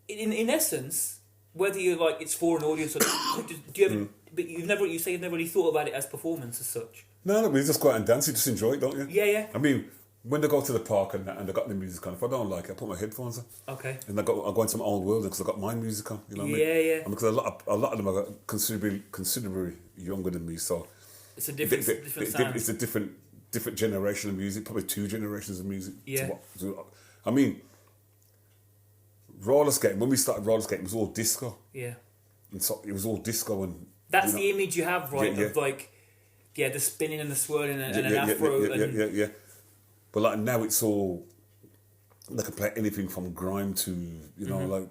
in essence, whether you're like it's for an audience or do you ever? But you've never really thought about it as performance as such. No, we just go out and dance. You just enjoy it, don't you? Yeah. I mean, when they go to the park and they got the music on, if I don't like it, I put my headphones on. Okay. And I go into my old world because I got my music on. You know what I mean? Yeah. And because a lot of them are considerably younger than me, so it's a different sound. It's a different generation of music, probably two generations of music. Yeah. I mean, roller skating, when we started roller skating, it was all disco. Yeah. And so it was all disco and... That's the image you have, right? Of like, the spinning and the swirling and an afro. Yeah. But like now it's all... They can play anything from grime to, like...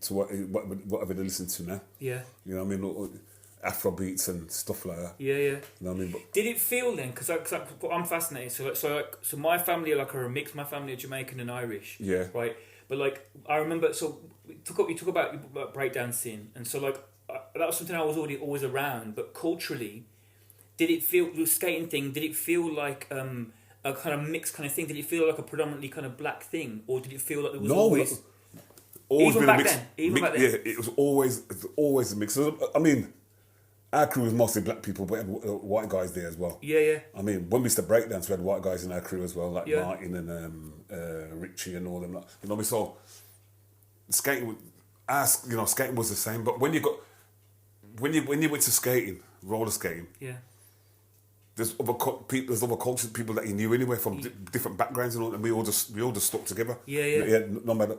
To whatever they listen to now. Yeah. You know what I mean? Afro beats and stuff like that. Yeah. You know what I mean? But did it feel then? Because I'm fascinated. So my family are like a mix. My family are Jamaican and Irish. Yeah. Right. But like I remember. So you talk about breakdancing, and so like that was something I was always around. But culturally, did it feel the skating thing? Did it feel like a kind of mixed kind of thing? Did it feel like a predominantly kind of black thing, or did it feel like there was always even been back a mix? Even back then. Yeah, it was always a mix. I mean. Our crew was mostly black people, but we had white guys there as well. Yeah. I mean, when we used to breakdance, we had white guys in our crew as well, like Martin and Richie and all them. You know, so skating, skating was the same. But when you went to skating, roller skating, there's other cultures, people that you knew anyway from different backgrounds and all, and we all just stuck together. Yeah. No matter.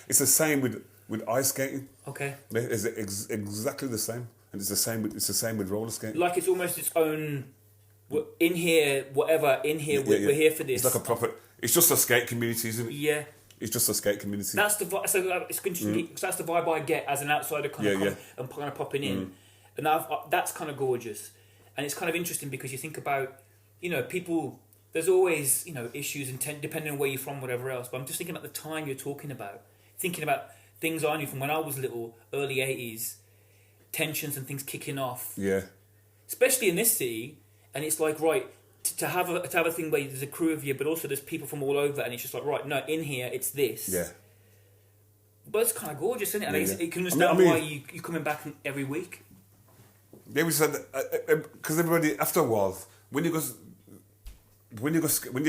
It's the same with ice skating. Okay. It's exactly the same. And it's the same with roller skating. Like it's almost its own. In here, whatever. In here, we're here for this. It's like a proper. It's just a skate community, isn't it? Yeah. It's just a skate community. That's the vibe. So it's interesting. So that's the vibe I get as an outsider, kind of popping in, and that's kind of gorgeous, and it's kind of interesting because you think about, people. There's always issues and depending on where you're from, whatever else. But I'm just thinking about the time you're talking about. Thinking about things I knew from when I was little, early 80s. Tensions and things kicking off, especially in this city, and it's like to have a thing where there's a crew of you, but also there's people from all over, and it's just like no, in here it's this. Yeah. But it's kind of gorgeous, isn't it? And you can understand why you're coming back every week. Yeah, we said because everybody after a while when you're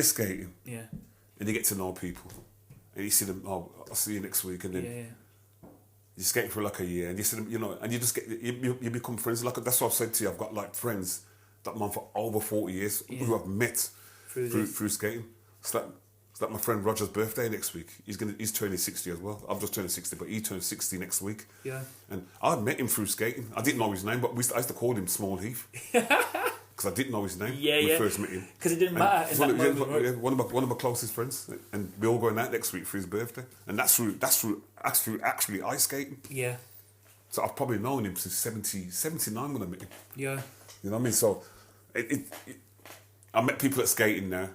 skating, and you get to know people, and you see them. Oh, I'll see you next week, and then. You're skating for like a year, and you see them, and you just you become friends. Like that's what I've said to you. I've got like friends that I'm on for over 40 years who I've met through skating. It's like my friend Roger's birthday next week. He's turning 60 as well. I've just turned 60, but he turns 60 next week. Yeah. And I met him through skating. I didn't know his name, but I used to call him Small Heath. Because I didn't know his name when we first met him. Because it didn't matter in that moment, one of my closest friends, and we're all going out next week for his birthday, and that's through actually ice skating. Yeah. So I've probably known him since 79 when I met him. Yeah. You know what I mean? So I met people that skating now,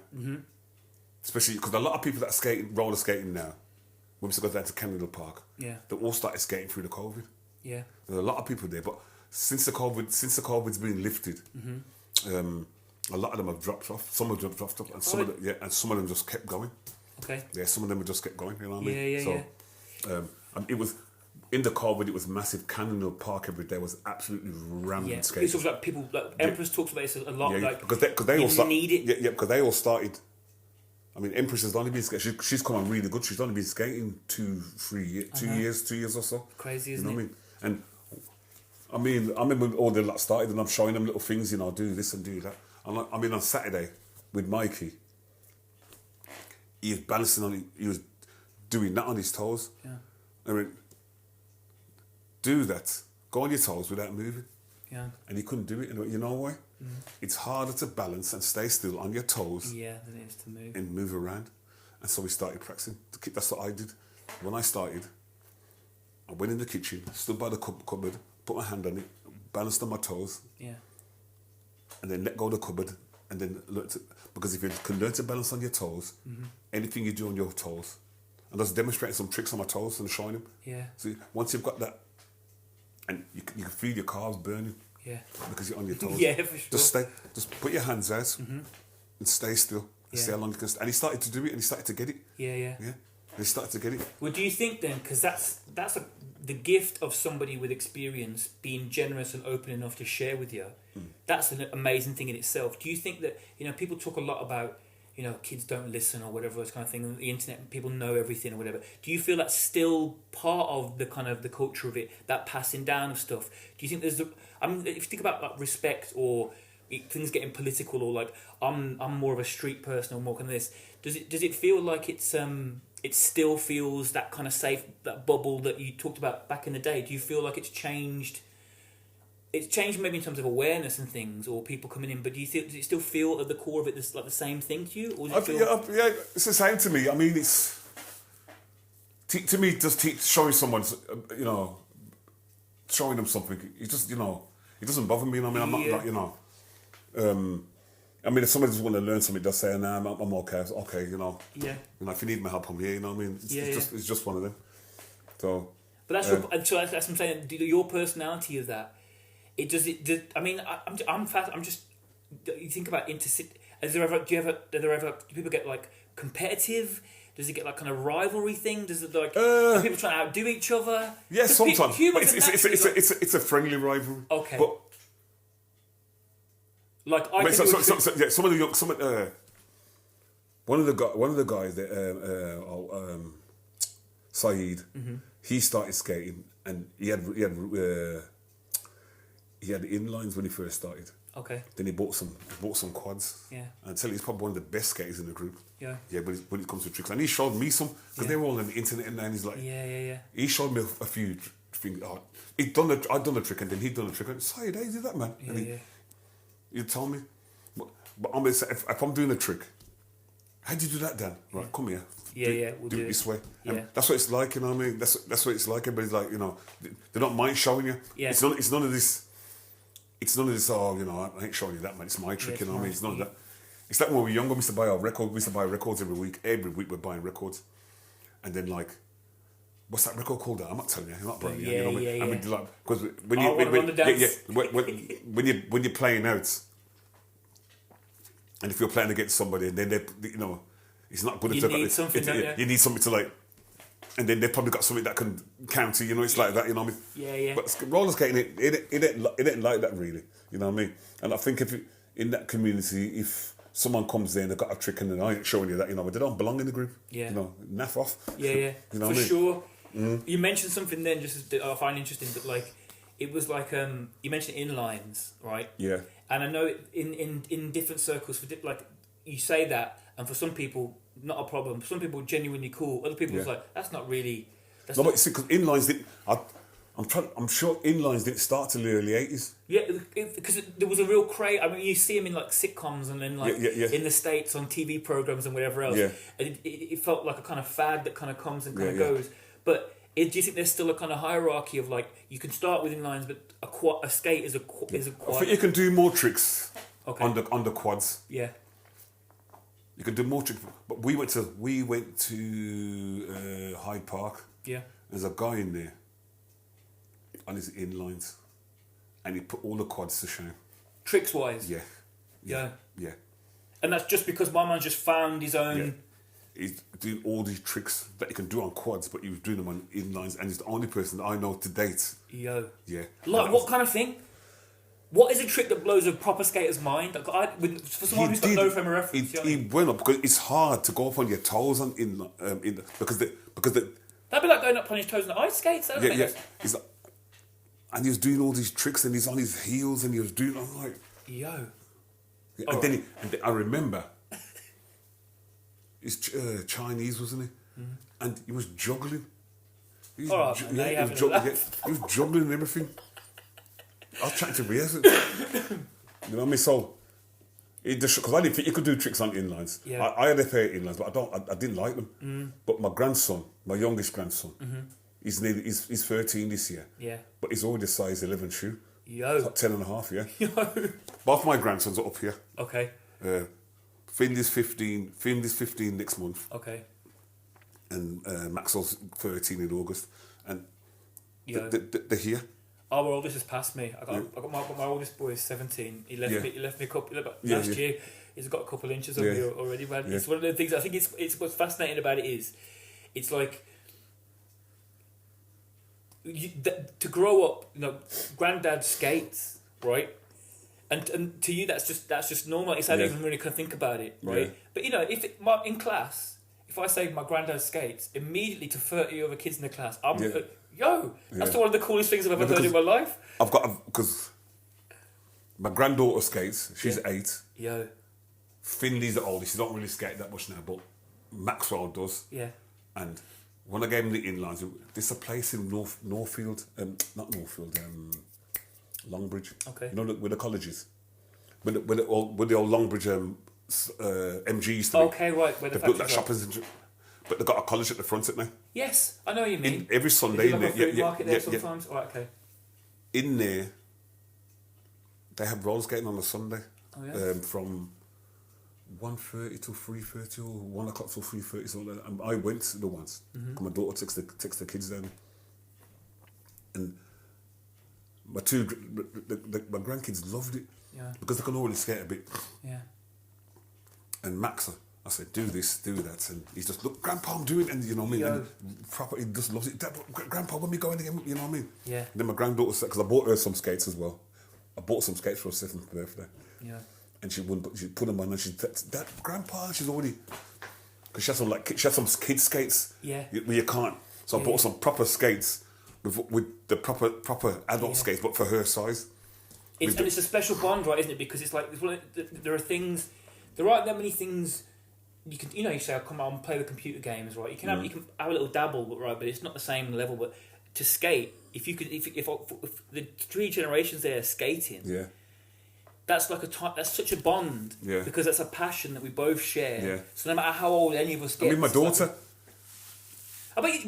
especially because a lot of people that are skating, roller skating now, when we used to go down to Camden Park, they all started skating through the COVID. Yeah, there's a lot of people there, but since the COVID's been lifted, a lot of them have dropped off. Some have dropped off, and some of them just kept going. Okay. Yeah, some of them have just kept going. You know what I mean? Yeah. It was in the COVID. It was massive. Camden Park every day was absolutely rammed with skaters. It's like people. Like Empress talks about this a lot. Yeah, like because they all need it. Yeah, because they all started. I mean, Empress has only been skating. She's come on really good. She's only been skating 2 years or so. Crazy, isn't you know it? What I mean? And I remember when all the lot started, and I'm showing them little things. Do this and do that. And on Saturday with Mikey, he was balancing on. He was doing that on his toes. Yeah. I mean, do that. Go on your toes without moving. Yeah. And he couldn't do it. And you know why? It's harder to balance and stay still on your toes. Yeah, than it is to move. And move around. And so we started practicing. That's what I did. When I started, I went in the kitchen, stood by the cupboard, put my hand on it, balanced on my toes. Yeah. And then let go of the cupboard. And then because if you can learn to balance on your toes, anything you do on your toes, and I was demonstrating some tricks on my toes and showing them. Yeah. So once you've got that, and you can feel your calves burning. Yeah. Because you're on your toes. Yeah, for sure. Just put your hands out and stay still. And see how long you can. And he started to do it, and he started to get it. Yeah. Yeah. And he started to get it. Well, do you think then, because that's the gift of somebody with experience being generous and open enough to share with you. That's an amazing thing in itself. Do you think that people talk a lot about kids don't listen or whatever this kind of thing. The internet, people know everything or whatever. Do you feel that's still part of the kind of the culture of it, that passing down of stuff? Do you think there's if you think about like respect or things getting political or like I'm more of a street person or more kind of this, does it feel like it still feels that kind of safe, that bubble that you talked about back in the day? Do you feel like it's changed? It's changed maybe in terms of awareness and things, or people coming in. But does it still feel at the core of it like the same thing to you? Or does it feel... yeah, it's the same to me. I mean, it's to me just showing someone, showing them something. It just it doesn't bother me. I mean, I'm not I mean, if somebody just want to learn something, they'll say, "Nah, I'm okay." Okay, Yeah. If you need my help, I'm here. You know what I mean? It's just one of them. So. But that's what I'm saying. Your personality of that. I mean, I'm fast. I'm just. You think about intercity. Do people get like competitive? Does it get like kind of rivalry thing? Does it like are people trying to outdo each other? Yeah, sometimes. But it's a friendly rivalry. Okay. But like one of the guys that Saeed, he started skating and he had inlines when he first started. Okay. Then he bought some quads. Yeah. And tell you, he's probably one of the best skaters in the group. Yeah. Yeah, but when it comes to tricks, and he showed me some because they were all on the internet, and he's like, yeah. He showed me a few things. I'd done the trick, and then he'd done the trick. And Saeed, how you did that, man? Yeah. You tell me. But I'm gonna say, if I'm doing a trick, how do you do that, Dan? Right, come here. We'll do it this way. Yeah. That's what it's like, you know what I mean? That's what it's like. Everybody's like, they don't mind showing you. Yeah. It's none of this. It's none of this. Oh, I ain't showing you that, man. It's my trick, you know what I mean? It's none of that. It's like when we were younger, we used to buy our records. We used to buy records every week. Every week we're buying records, and then like, what's that record called? I'm not telling you. I'm not telling you. You know what I mean? And we like because when you're playing out. And if you're playing against somebody, and then they, it's not good. You need something, don't you? You need something to like, and then they've probably got something that can counter. It's like that. You know what I mean? Yeah. But roller skating, it ain't like that really. You know what I mean? And I think in that community, if someone comes there and they've got a trick and I ain't showing you that, they don't belong in the group. Yeah. Naff off. Yeah. You know For what I mean? sure. You mentioned something then, just that I find interesting, but like, it was like you mentioned inlines, right? Yeah. And I know in different circles, like you say that, and for some people, not a problem. For some people, genuinely cool. Other people, it's like that's not really. But you see, because inlines didn't. I'm sure inlines didn't start till the early 80s. Yeah, because there was a real craze. I mean, you see them in like sitcoms and then like in the States on TV programs and whatever else. Yeah. And it felt like a kind of fad that kind of comes and kind of goes. But do you think there's still a kind of hierarchy of like you can start with inlines, but a skate is a quad? I think you can do more tricks Okay. On the quads. Yeah. You can do more tricks, but we went to Hyde Park. Yeah. There's a guy in there on his inlines, and he put all the quads to shame. Tricks wise. Yeah. Yeah. Yeah. And that's just because my man just found his own. Yeah. He's doing all these tricks that he can do on quads, but he was doing them on inlines, and he's the only person that I know to date. Yo. Yeah. Like, what kind of thing? What is a trick that blows a proper skater's mind? Like, for someone who's got no frame of reference. He went up because it's hard to go up on your toes on because the that'd be like going up on his toes on ice skates. Yeah. He's like, and he was doing all these tricks, and he's on his heels, and he was doing. I'm like, yo. Yeah, and then I remember, he's Chinese, wasn't he? Mm-hmm. And he was juggling. He was juggling and everything. I was chatting to Riaz. You know what I mean? So, because I didn't think you could do tricks on inlines. Yeah. I had a pair of inlines, but I didn't like them. Mm. But my grandson, my youngest grandson, he's 13 this year. Yeah. But he's already a size 11 shoe. Yo. Like 10 and a half, yeah. Yo. Both my grandsons are up here. Okay. Finley's 15 next month. Okay. And Maxwell's 13 in August. And they're here. Our oldest has passed me. I got my oldest boy is 17. He left me a couple last year. He's got a couple of inches of me already, man. Yeah. It's one of the things I think it's what's fascinating about it is, it's like to grow up, you know, granddad skates, right? And to you that's just normal. It's how you even really kind of think about it, right? Yeah. But you know, in class, if I say my granddad skates, immediately to 30 other kids in the class, that's one of the coolest things I've ever heard in my life. Because my granddaughter skates, she's 8. Yo. Finley's the oldest, she don't really skate that much now, but Maxwell does. Yeah. And when I gave him the inlines, there's a place in Northfield, Longbridge. Okay. You know where the college is? Where the old Longbridge MG used to be. Okay, right. Where they built that shopping centre. But they've got a college at the front, isn't they? Yes, I know what you mean. Every Sunday in there. Food market there sometimes? Yeah. Right, okay. In there, they have roller skating on a Sunday. Oh, yeah? From 1:30 till 3:30 or 1 o'clock till 3:30. So I went the once. Mm-hmm. My daughter takes the kids down. And my grandkids loved it. Yeah. Because they can already skate a bit. Yeah. And Max, I said, do this, do that. And he's just, look, Grandpa, I'm doing it. And you know what I mean? And he just loves it. Dad, Grandpa, when we going again? You know what I mean? Yeah. And then my granddaughter said, because I bought her some skates as well. I bought some skates for her 7th birthday. Yeah. And she wouldn't, she put them on and she said, Dad, Grandpa, she's already, because she had some kids skates. Yeah. Where you can't. So I bought some proper skates with the proper adult skates, but for her size. It's a special bond, right, isn't it? Because it's like, there aren't that many things. You can, you say, come on, play the computer games, right? You can have a little dabble, but it's not the same level. But to skate, if the 3 generations there are skating, that's like that's such a bond, because that's a passion that we both share. Yeah. So no matter how old any of us get, my daughter.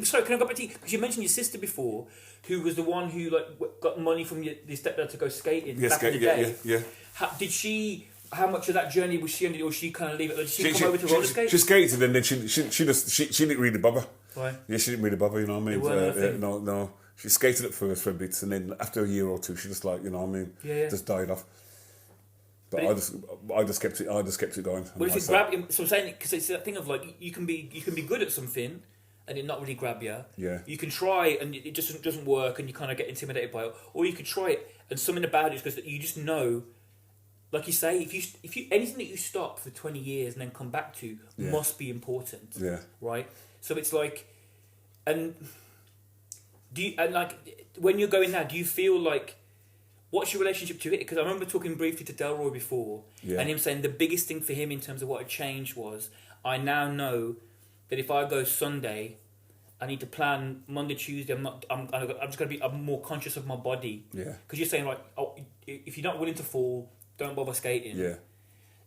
Sorry, can I go back to you? Because you mentioned your sister before, who was the one who got money from your stepdad to go skating back in the day. Yeah. How much of that journey was she under, or she kind of leave it? Did she come over to roller skate? She skated and then she didn't really bother. Right. Yeah, she didn't really bother. You know what I mean? No. She skated at first for a bit, and then after a year or two, she just you know what I mean? Yeah. Just died off. But I just kept it going. But if you grab him, so I'm saying, because it's that thing of you can be good at something and it not really grab you. Yeah. You can try and it just doesn't work, and you kind of get intimidated by it, or you could try it and something about it is because you just know. Like you say, if you anything that you stop for 20 years and then come back to must be important. Yeah. Right? So it's like, and when you're going now, do you feel like, what's your relationship to it? Because I remember talking briefly to Delroy before, and him saying the biggest thing for him in terms of what had changed was, I now know that if I go Sunday, I need to plan Monday, Tuesday. I'm just going to be. I'm more conscious of my body. Yeah. Because you're saying if you're not willing to fall, don't bother skating. Yeah.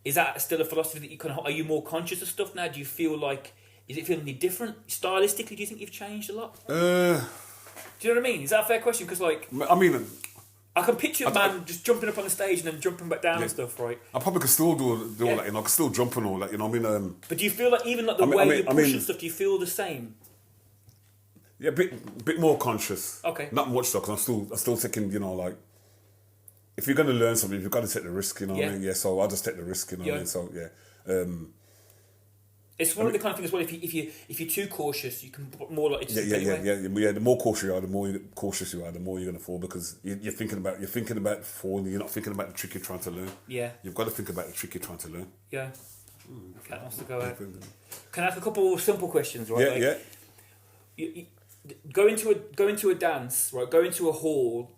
Is that still a philosophy that you kind of... Are you more conscious of stuff now? Do you feel like... Is it feeling any different? Stylistically, do you think you've changed a lot? Do you know what I mean? Is that a fair question? Because I mean, I can picture a man just jumping up on the stage and then jumping back down and stuff, right? I probably could still do all that, you know. I could still jump and all that, you know. I mean, but do you feel like even like the way you push and stuff, do you feel the same? Yeah, bit more conscious. Okay. Not much though, because I'm still taking, you know, like, if you're going to learn something, you've got to take the risk, you know what I mean? Yeah, so I'll just take the risk, you know what I mean? So, yeah. It's one of the kind of things as well, if you're too cautious, you can more like... Yeah, the more cautious you are, the more you're going to fall, because you're thinking about falling, you're not thinking about the trick you're trying to learn. Yeah. You've got to think about the trick you're trying to learn. Yeah. Cat wants to go out. Can I ask a couple of simple questions, right? Yeah, You go into a dance, right? Go into a hall.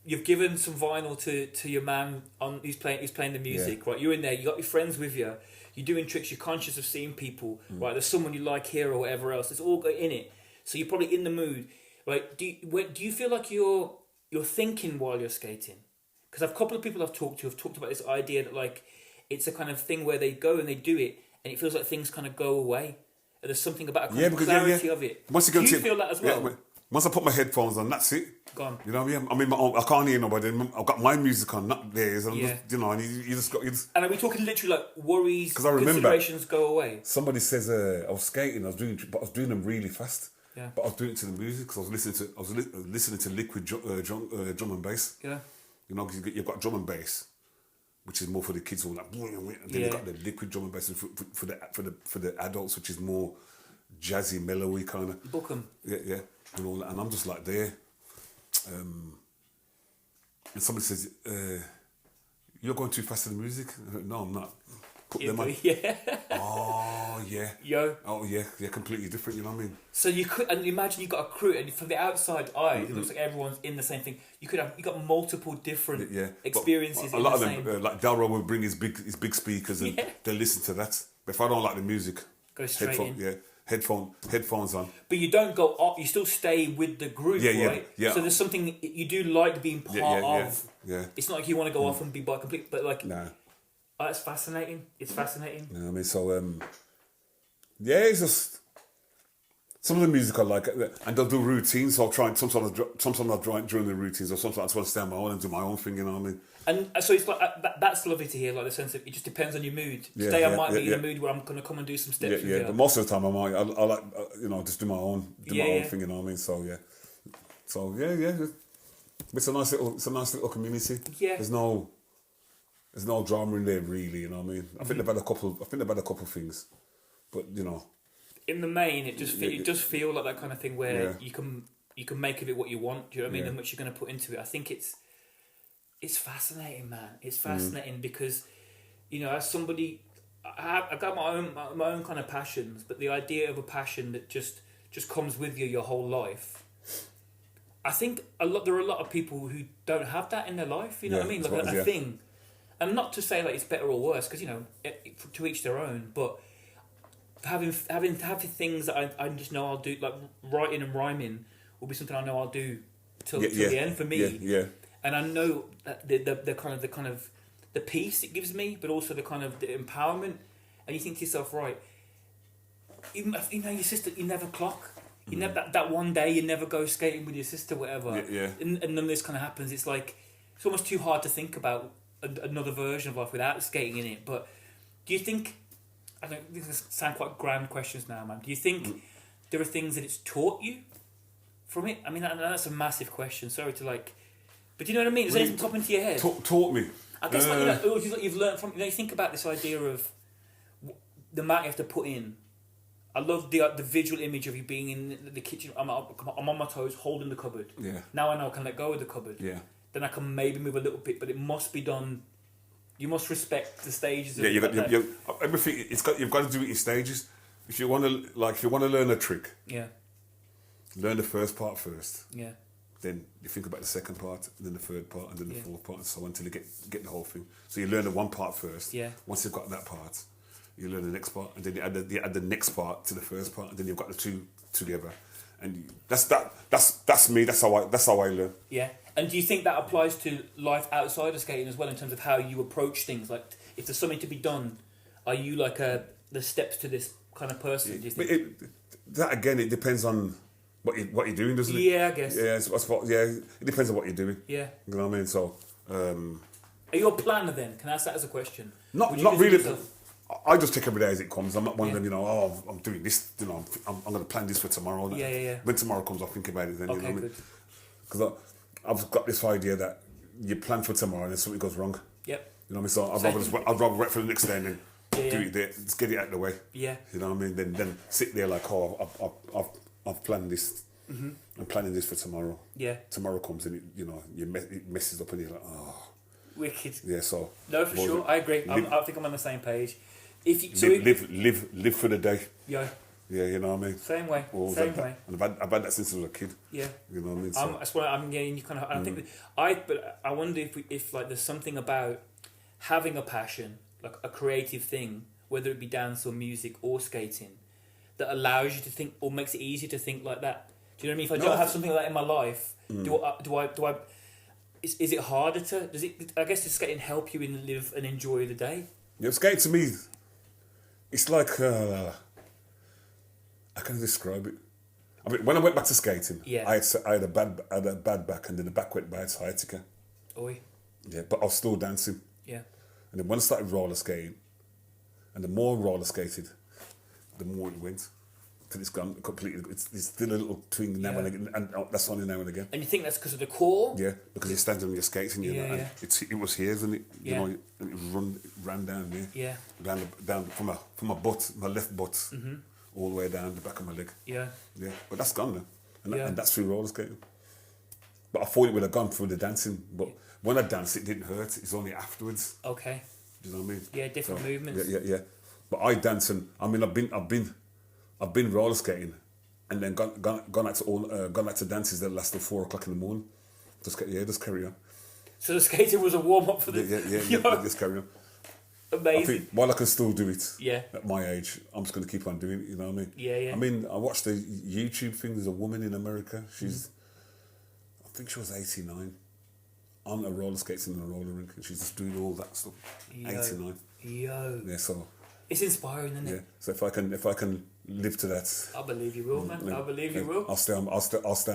You've given some vinyl to your man on who's playing the music, right? You're in there. You got your friends with you. You're doing tricks. You're conscious of seeing people, right? There's someone you like here or whatever else. It's all in it. So you're probably in the mood, right? Do you feel like you're thinking while you're skating? Because a couple of people I've talked to have talked about this idea that like it's a kind of thing where they go and they do it, and it feels like things kind of go away. And there's something about a kind of clarity of it. Do you feel that as well? Yeah, once I put my headphones on, that's it. Gone. You know what I mean? I mean, I can't hear nobody. I've got my music on, not theirs. And just, you know, and you just got... And are we talking literally like worries, considerations go away? Somebody says, I was skating, I was doing them really fast. Yeah. But I was doing it to the music because I was listening to liquid drum and bass. Yeah. You know, because you've got drum and bass, which is more for the kids, all like, and then you've got the liquid drum and bass for the adults, which is more jazzy, mellowy kind of. Book 'em. Yeah. And all that, and I'm just like there. And somebody says, "You're going too fast to the music." No, I'm not. Put them on. Yeah. Oh yeah. Yo. Oh yeah. Yeah, completely different. You know what I mean? So you could, and imagine you got a crew, and from the outside eye, it looks like everyone's in the same thing. You got multiple different experiences. A lot of them, like Dalro will bring his big speakers, and they listen to that. But if I don't like the music, go straight in. Yeah. Headphones on. But you don't go off, you still stay with the group, right? Yeah. So there's something you do like being part of. Yeah. It's not like you want to go off and be by complete, but like... No. Oh, that's fascinating. It's fascinating. You know what I mean? So, it's just... Some of the music I like, and they'll do routines, so I'll try and sometimes I'll try during the routines, or sometimes I just want to stay on my own and do my own thing, you know what I mean? And so it's like that's lovely to hear, like the sense of it just depends on your mood. Today I might be in a mood where I'm going to come and do some steps. Yeah, but most of the time I like you know, just do my own thing, you know what I mean? So yeah. It's a nice little community. Yeah. There's no drama in there really, you know what I mean? I think they've had a couple things, but you know. In the main, it does feel like that kind of thing where you can make of it what you want. Do you know what I mean? And what you're going to put into it. I think it's fascinating, man. It's fascinating because, you know, as somebody, I've got my own kind of passions, but the idea of a passion that just comes with you your whole life. I think there are a lot of people who don't have that in their life. You know what I mean? Like a thing, and not to say like it's better or worse, because you know, to each their own, but. Having things that I just know I'll do, like writing and rhyming will be something I know I'll do till the end for me. Yeah. And I know that the kind of the peace it gives me, but also the kind of the empowerment. And you think to yourself, right, you know, your sister, you never clock. You never that one day you never go skating with your sister, whatever. Yeah. And then this kind of happens. It's like it's almost too hard to think about another version of life without skating in it. But do you think? I don't think these sound quite grand questions now, man. Do you think there are things that it's taught you from it? I mean, that's a massive question. Sorry to like, but do you know what I mean? Is there anything popping into your head? Taught me. I guess you've learned from. You know, you think about this idea of the amount you have to put in. I love the visual image of you being in the kitchen. I'm on my toes, holding the cupboard. Yeah. Now I know I can let go of the cupboard. Yeah. Then I can maybe move a little bit, but it must be done. You must respect the stages. Yeah, everything. You've got to do it in stages. If you want to learn a trick, learn the first part first. Yeah. Then you think about the second part, and then the third part, and then the fourth part, and so on until you get the whole thing. So you learn the one part first. Yeah. Once you've got that part, you learn the next part, and then you add the next part to the first part, and then you've got the two together. And that's me. That's how I learn. Yeah. And do you think that applies to life outside of skating as well, in terms of how you approach things? Like, if there's something to be done, are you like the steps to this kind of person? Do you think? That again, it depends on what you're doing, doesn't it? Yeah, I guess. Yeah, it depends on what you're doing. Yeah. You know what I mean? So, Are you a planner then? Can I ask that as a question? not Would you not visit really. yourself? I just take every day as it comes. I'm not one of them, I'm doing this, I'm going to plan this for tomorrow. Yeah. When tomorrow comes, I'll think about it then, Okay, you know what I mean? good. Because I've got this idea that you plan for tomorrow and then something goes wrong. Yep. You know what I mean? So I'd rather wait for the next day and then do it there. Just get it out of the way. Yeah. You know what I mean? Then sit there like, I've planned this. Mm-hmm. I'm planning this for tomorrow. Yeah. Tomorrow comes and it messes up and you're like, oh. Wicked. Yeah, so. No, for sure. I agree. I think I'm on the same page. If you, live for the day. Yeah. Yeah, you know what I mean? Same way. Same way. And I've had that since I was a kid. Yeah. You know what I mean? So, that's what I'm getting. You kind of. I think. But I wonder if like there's something about having a passion, like a creative thing, whether it be dance or music or skating, that allows you to think or makes it easier to think like that. Do you know what I mean? If I don't have something like that in my life, do I? Is it harder to? Does it? I guess does skating help you live and enjoy the day? Yeah, skating to me, it's like I can't describe it. I mean, when I went back to skating, I had a bad back, and then the back went bad, so I had to go. Oi. Yeah, but I was still dancing. Yeah. And then when I started roller skating, and the more roller skated, the more it went. Till it's gone completely. It's still a little twing now and again, and that's only now and again. And you think that's because of the core? Yeah, because you're standing on your skates and and it was here, isn't it? Yeah. You know, and it ran down there. Yeah. Down from my butt, my left butt, all the way down the back of my leg. Yeah. Yeah, but that's gone now, and that's through roller skating. But I thought it would have gone through the dancing, but when I danced, it didn't hurt. It's only afterwards. Okay. Do you know what I mean? Yeah, different movements. Yeah. But I dance, and I mean, I've been roller skating, and then gone out to dances that last till 4 o'clock in the morning. Just carry on. So the skating was a warm up for the. Yeah. Just carry on. Amazing. I think while I can still do it. Yeah. At my age, I'm just going to keep on doing it. You know what I mean? Yeah. I mean, I watched the YouTube thing. There's a woman in America. She's, I think she was 89, on a roller skates in a roller rink, and she's just doing all that stuff. 89. Yo. Yeah. So. It's inspiring, isn't it? Yeah. So if I can live to that, I believe you will, man. I believe you will. I'll stay on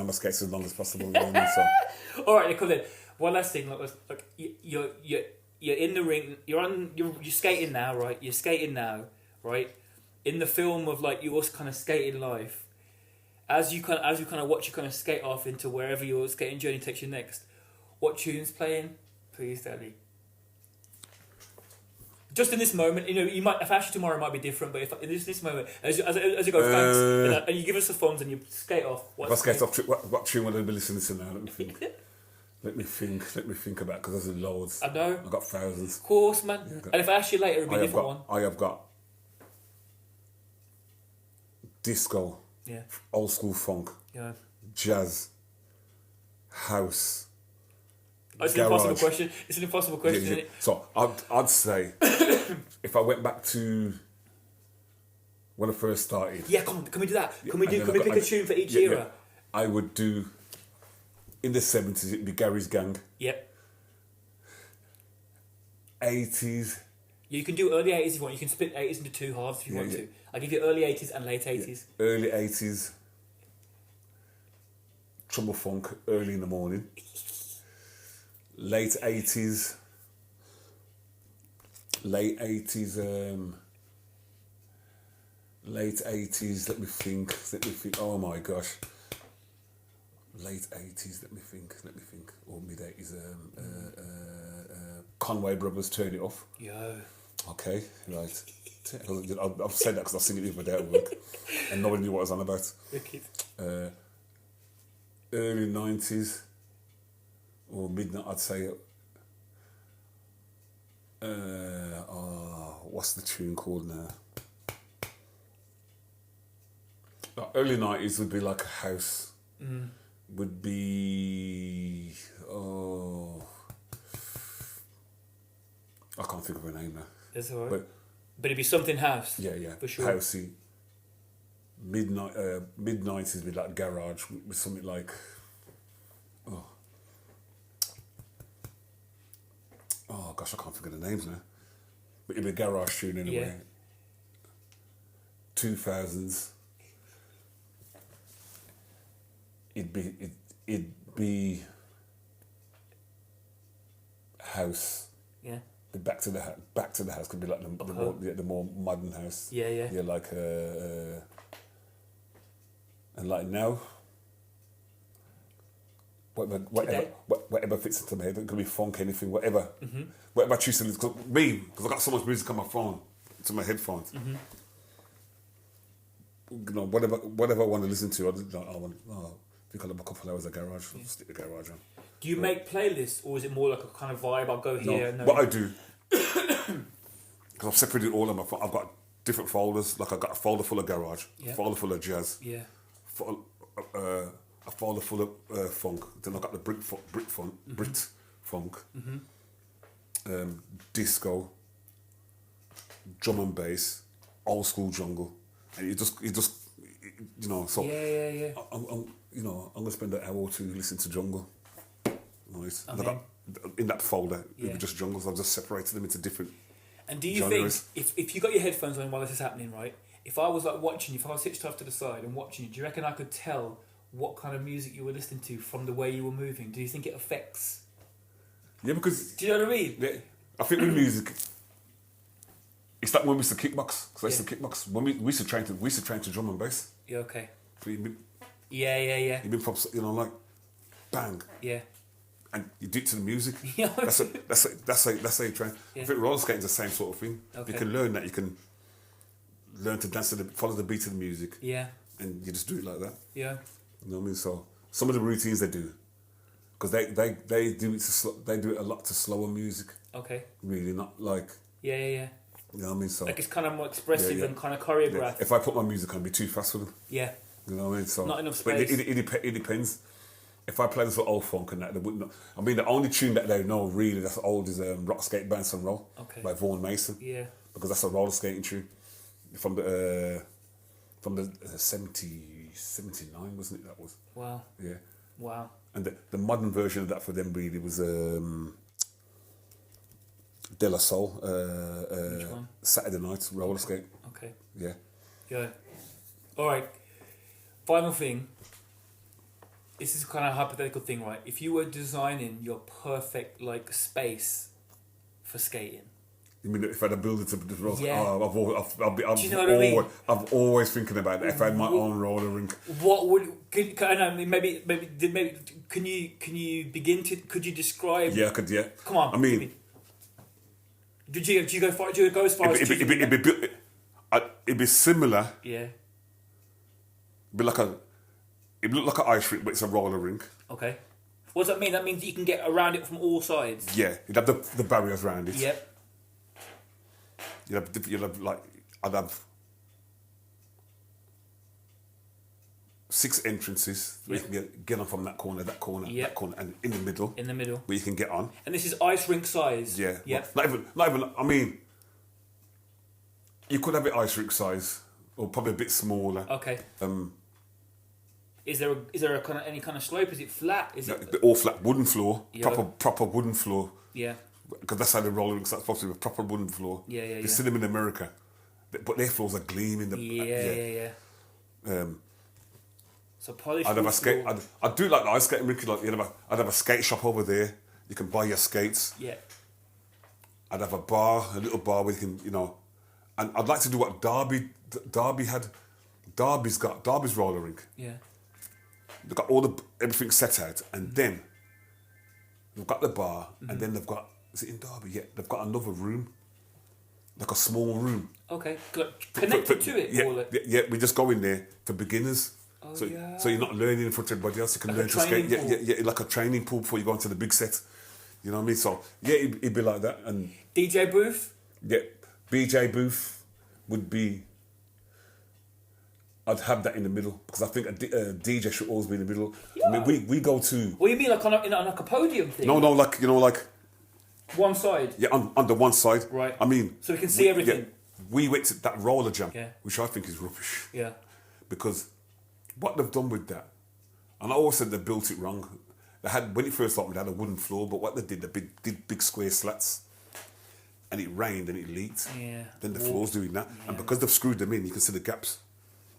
my skates as long as possible. You know what I mean? So. All right, then, come then. One last thing, like you're in the ring. You're skating now, right? You're skating now, right? In the film of like your kind of skating life, as you kind of watch you kind of skate off into wherever your skating journey takes you next. What tune's playing? Please tell me. Just in this moment, you might. If I ask you tomorrow, it might be different. But if in this moment, as you go, thanks, and you give us the funds and you skate off. If I skate off, what tune would I be listening to now? Let me think about because there's loads. I know. I've got thousands. Of course, man. Yeah, and if I ask you later, it'll be a different one. I have got disco. Yeah. Old school funk. Yeah. Jazz. House. It's an impossible question. It's an impossible question, isn't it? So I'd say if I went back to when I first started. Yeah, come on, can we do that? Can we pick a tune for each era? I would do in the 70s it'd be Gary's Gang. Yep. 80s. Yeah, you can do early 80s if you want. You can split 80s into two halves if you want to. I'll give you early 80s and late 80s. Yeah. Early 80s. Trouble funk early in the morning. Late 80s. Late 80s. Let me think. Oh my gosh. Late 80s. Let me think. Or mid 80s. Conway Brothers, Turn It Off. Yo. Okay, right. I've said that because I was singing it the other day at work, and nobody knew what I was on about. Wicked. Early 90s or midnight, I'd say. What's the tune called now? Early 90s would be like a house. Would be I can't think of her name now. That's all right. But it'd be something house. Yeah. For sure. Housey. Mid 90s would be like garage with something like oh gosh, I can't think of the names now. But it'd be a garage tune anyway. Yeah. 2000s. it'd be house. Yeah. The back to the house could be like the more modern house. Yeah, yeah. Yeah, like and like now, whatever fits into my head. It could be funk, anything, whatever. Mm-hmm. Whatever I choose to listen. Because I got so much music on my phone, to my headphones. Mm-hmm. You know, whatever I want to listen to, I think I'll have a couple hours of garage. I'll stick the garage on. Do you make playlists, or is it more like a kind of vibe? I'll go here. No, what I do, because I've separated all of my. I've got different folders. Like I've got a folder full of garage, a folder full of jazz, a folder full of funk. Then I've got the Brit funk, disco, drum and bass, old school jungle, and you just you know. So I'm gonna spend an hour or two listening to jungle. Nice. Okay. Got, in that folder, it was just jungles. I've just separated them into different. And do you genres. think if you got your headphones on while this is happening, right? If I was like watching you, if I was hitched off to the side and watching you, do you reckon I could tell what kind of music you were listening to from the way you were moving? Do you think it affects? Yeah, because do you know what I mean? Yeah, I think with music, it's like when we used to kickbox. Because I used to kickbox when we used to train to drum and bass. Yeah. Okay. Yeah. You've been from, you know, like bang. Yeah. And you do it to the music. Yeah. That's how you train. Yeah. I think roller skating is the same sort of thing. Okay. You can learn that. You can learn to dance follow the beat of the music. Yeah. And you just do it like that. Yeah. You know what I mean? So some of the routines they do, because they do it they do it a lot to slower music. Okay. Really, not like. Yeah. You know what I mean? So like it's kind of more expressive and kind of choreographed. Yeah. If I put my music on, it'd be too fast for them. Yeah. You know what I mean? So not enough space. But it depends. If I play this for old funk and that, they wouldn't know. I mean, the only tune that they know really that's old is Rock Skate Bounce and Roll by Vaughan Mason. Yeah. Because that's a roller skating tune from the 79, wasn't it? That was. Wow. Yeah. Wow. And the modern version of that for them really was De La Soul. Which one? Saturday Night Roller Skate. Okay. Yeah. Yeah. All right. Final thing. This is kind of a hypothetical thing, right? If you were designing your perfect like space for skating. You mean if I had a building to roll? Yeah. Oh, do you know what I mean? I'm always thinking about that. If I had my own roller rink. What would? I know. Maybe. Can you begin to? Could you describe? Yeah, I could. Yeah. Come on. I mean. Do you go far? Do you go as far as? It'd be similar. Yeah. It'd look like an ice rink, but it's a roller rink. Okay. What does that mean? That means that you can get around it from all sides. Yeah, you'd have the barriers around it. Yep. I'd have 6 entrances where you can get on from that corner, that corner, and in the middle. In the middle. Where you can get on. And this is ice rink size. Yeah. Yep. Not even. I mean, you could have it ice rink size, or probably a bit smaller. Okay. Is there any kind of slope? Is it flat? Is it all flat wooden floor? Yeah. Proper wooden floor. Yeah. Because that's how the roller rinks are supposed to be, a proper wooden floor. Yeah. You see them in America, but their floors are gleaming. Yeah. So polished. I'd have a skate. I'd do like the ice skating rink. I'd have a skate shop over there. You can buy your skates. Yeah. I'd have a little bar where you can, and I'd like to do what Derby had. Derby's roller rink. Yeah. They've got everything set out, and then they've got the bar, and then they've got. Is it in Derby? Yeah, they've got another room, like a small room. Okay, connected to it. Yeah. We just go in there for beginners. Oh, so yeah. you're not learning in front of everybody else. You can like learn to skate. Yeah, like a training pool before you go into the big set. You know what I mean? So yeah, it'd be like that. And DJ booth. Yeah, BJ booth would be. I'd have that in the middle because I think a DJ should always be in the middle. Yeah. I mean, we go to. What do you mean, like on a podium thing? No, like one side. Yeah, on the one side. Right. I mean, so we can see everything. Yeah, we went to that roller jump, yeah, which I think is rubbish. Yeah. Because what they've done with that, and I always said they built it wrong. They had when it first opened, they had a wooden floor, but what they did did big square slats, and it rained and it leaked. Yeah. Then the floor's doing that, and because they've screwed them in, you can see the gaps.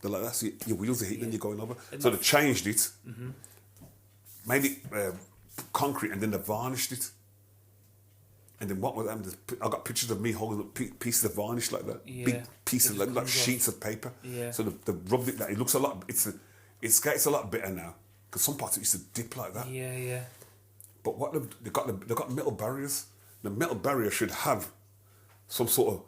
They're like, that's it. Your wheels are hitting and you're going over. So they changed it, made it concrete, and then they varnished it. And then what was that? I got pictures of me holding up pieces of varnish like that, big pieces like sheets of paper. Yeah. So they rubbed it. That it looks a lot. It skates a lot better now because some parts it used to dip like that. Yeah, yeah. But what they got metal barriers. The metal barrier should have some sort of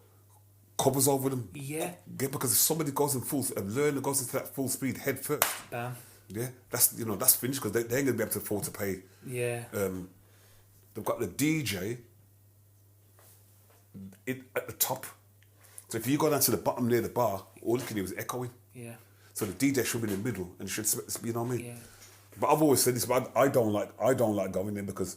covers over them. Yeah. Because if somebody goes in a learner goes into that full speed head first. Bam. Yeah, that's finished because they ain't gonna be able to afford to pay. Yeah. They've got the DJ at the top. So if you go down to the bottom near the bar, all you can hear is echoing. Yeah. So the DJ should be in the middle and should, you know what I mean? Yeah. But I've always said this, but I don't like going there because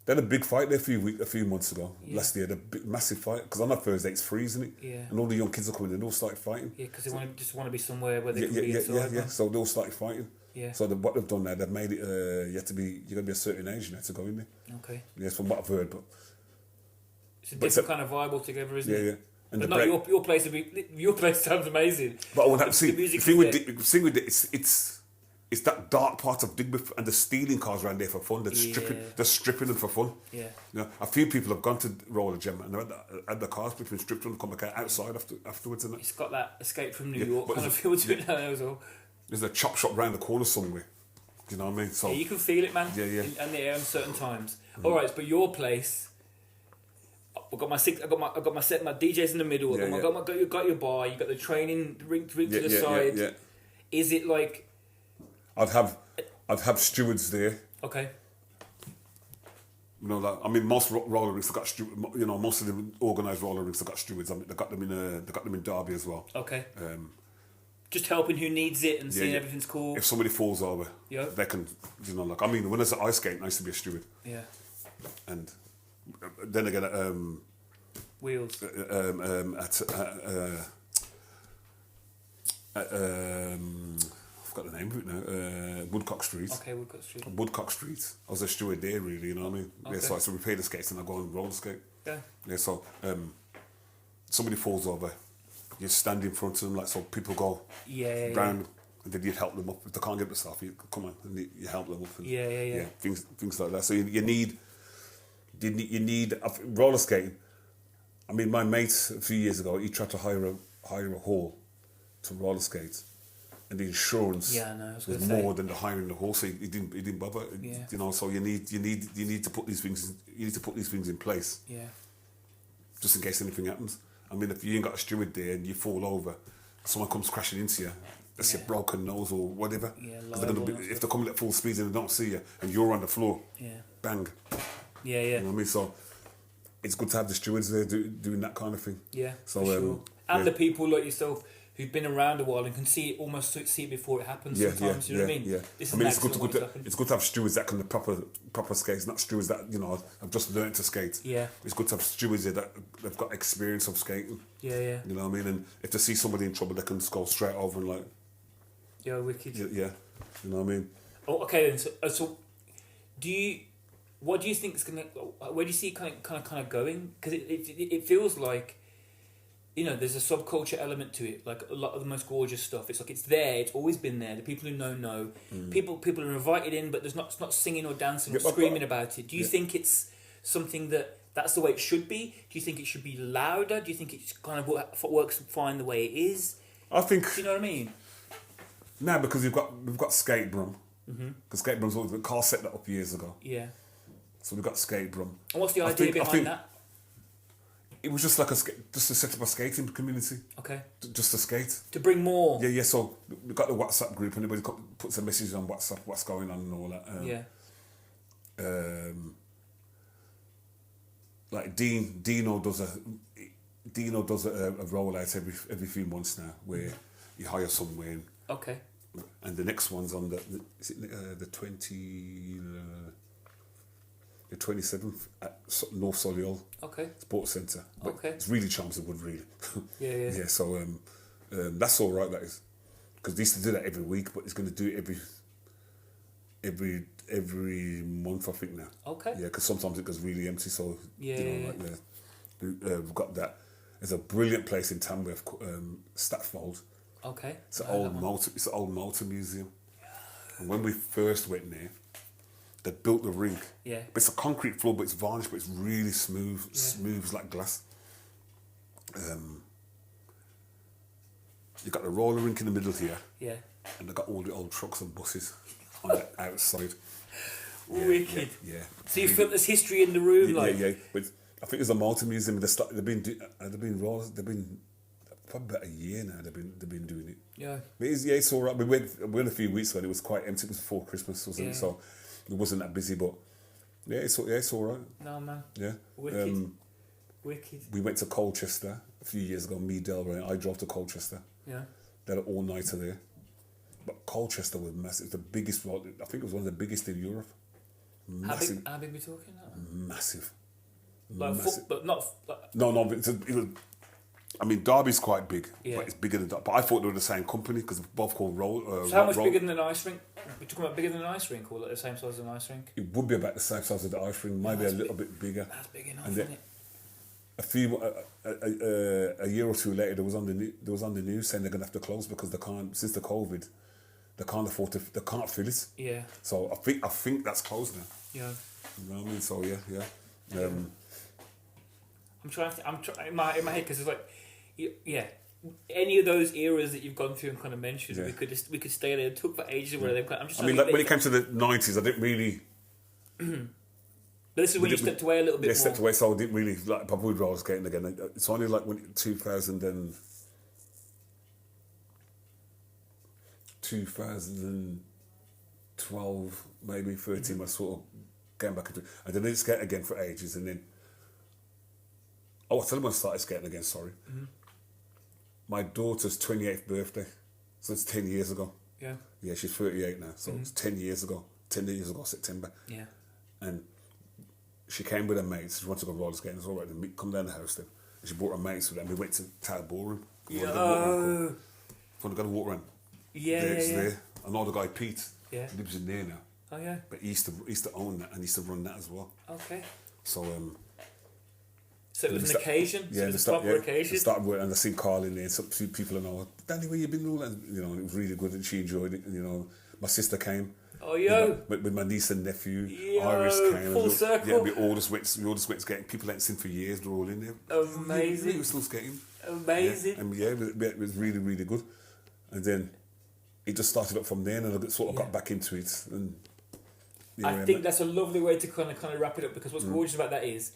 they had a big fight there a few months ago. Yeah. Last year, massive fight because on that Thursday it's free, isn't it? Yeah. And all the young kids are coming and they all started fighting. Yeah, because they just want to be somewhere where they can be inside. Yeah. So they all started fighting. Yeah. So what they've done now, they've made it. You got to be a certain age now to go in there. Okay. Yes, from what I've heard, but it's a different kind of vibe altogether, isn't it? Yeah. And but not your place would be. Your place sounds amazing. But I would have to see the music. The thing with it, it's that dark part of Digby and the stealing cars around there for fun. They're stripping them for fun. Yeah. You know, a few people have gone to Roller Gem and had the cars been stripped and come back outside afterwards. And it's got that Escape from New York kind of feel to it now as well. There's a chop shop round the corner somewhere. You know what I mean? So you can feel it, man. Yeah. In the air at certain times. All right, but your place. I've got my set, my DJs in the middle. You got your bar. You got the training ring to the side. Yeah. Is it like? I'd have stewards there. Okay. You know, most roller rinks have got stewards. You know, most of the organised roller rinks have got stewards. I mean, they got them in Derby as well. Okay. Just helping who needs it and seeing everything's cool. If somebody falls over, they can. You know, when I was at ice skating, I used to be a steward. Yeah. And then again, wheels. I've got the name of it now. Woodcock Street. Okay, Woodcock Street. Woodcock Street. I was a steward there, really. You know what I mean? Okay. Yeah, so I used to repair the skates and I go and roller skate. Yeah. Yeah. So somebody falls over, you stand in front of them, like so people go round. And then you help them up. If they can't get themselves, you come on and you help them up. And, yeah. Things like that. So you need roller skating. I mean, my mate a few years ago, he tried to hire a hall to roller skate, and the insurance was more than the hiring the hall. So he didn't bother. Yeah. You know, so you need to put these things. You need to put these things in place. Yeah. Just in case anything happens. I mean, if you ain't got a steward there and you fall over, someone comes crashing into you. That's your broken nose or whatever. Yeah, if they're coming at full speed and they don't see you and you're on the floor, bang. Yeah. You know what I mean? So it's good to have the stewards there doing that kind of thing. Yeah, so, for sure. And the people like yourself who've been around a while and can see it before it happens sometimes, you know what I mean? Yeah. It's good to have stewards that can the proper skates, not stewards that, you know, have just learned to skate. Yeah. It's good to have stewards there that they've got experience of skating. Yeah. You know what I mean? And if they see somebody in trouble, they can just go straight over and like... Yeah, wicked. Yeah. You know what I mean? Oh, okay then. So what do you think is gonna? Where do you see it kind of going? Because it feels like, you know, there's a subculture element to it. Like a lot of the most gorgeous stuff. It's like it's there. It's always been there. The people who know. People are invited in, but there's not singing or dancing or screaming about it. Do you think it's something that's the way it should be? Do you think it should be louder? Do you think it's kind of works fine the way it is? I think. Do you know what I mean? No, because we've got Skate Brum. Because Skate Brum's always Carl set that up years ago. Yeah. So we've got Skate Brum. And what's the idea behind that? It was just like just to set up a skating community. Okay. Just to skate. To bring more. Yeah. So we've got the WhatsApp group and everybody puts a message on WhatsApp, what's going on and all that. Like Dino does a rollout every few months now where you hire somewhere. Okay. And the next one's on the 27th at North Solihull Sports Centre. Okay. It's really Chelmsford Wood, really. Yeah. Yeah. So that's all right. That is because they used to do that every week, but it's going to do it every month, I think now. Okay. Yeah, because sometimes it goes really empty. So we've got that. There's a brilliant place in Tamworth, Statfold, Okay. It's an old motor museum. And when we first went there, they built the rink. Yeah. But it's a concrete floor, but it's varnished, but it's really smooth like glass. You got the roller rink in the middle here. Yeah. And they got all the old trucks and buses on the outside. Wicked. Yeah. So you felt there's history in the room, Yeah. But I think there's a motor museum. They've been probably about a year now. They've been doing it. Yeah. But it's all right. We went a few weeks ago and it was quite empty. It was before Christmas, wasn't it? So it wasn't that busy. But it's all right. No, man. Yeah. Wicked. Wicked. We went to Colchester a few years ago. Me, Delray, I drove to Colchester. Yeah. They had an all-nighter there. But Colchester was massive. It's the biggest. I think it was one of the biggest in Europe. Massive. How big are we talking now? Massive. Like Massive. but not. No. But it was. I mean, Derby's quite big, Yeah. but it's bigger than Derby. But I thought they were the same company because they're both called Roll. So how much bigger than an ice rink? We're talking about bigger than an ice rink, or like the same size as an ice rink? It would be about the same size as the ice rink, maybe a little bit bigger. That's big enough, And isn't it? A year or two later, there was on the news saying they're going to have to close because they can't, since the COVID, they can't afford to, they can't fill it. Yeah. So I think that's closed now. Yeah. You know what I mean? So yeah. I'm trying in my head because it's like, yeah. Any of those eras that you've gone through and kind of mentioned, we could stay there and talk for ages. Where they've. I'm just. I mean, like when it came to the 90s, I didn't really. But this is when you stepped away a little bit more. Stepped away, so I didn't really like probably roller skating again. It's only like when 2012, maybe 13, I sort of came back into it. I didn't skate again for ages, and then I'll tell you when I started skating again. Sorry, my daughter's 28th birthday, so it's 10 years ago. Yeah. Yeah, she's 38 now, so it's 10 years ago. 10 years ago, September. Yeah. And she came with her mates. She wanted to go roller skating. It's all right. Then come down the house then. And she brought her mates with her. And we went to Tower Ballroom. Yo. Want to go to walk around? Yeah. There. I know the guy Pete. Yeah. He lives in there now. Oh yeah. But he used to own that and he used to run that as well. Okay. So So it was an occasion. Yeah, it was a proper occasion. Started with, and I seen Carl in there. Some few people I know. Danny, where you been? All that, you know, it was really good and she enjoyed it. And, you know, my sister came. Oh yo! With my niece and nephew, Yo, Iris came. Full circle. Yeah, we all just went skating. People hadn't seen for years. They're all in there. Amazing. We were still skating. Amazing. Yeah. And it was really, really good. And then it just started up from there, and I sort of got back into it. And I think that's a lovely way to kind of wrap it up, because what's gorgeous about that is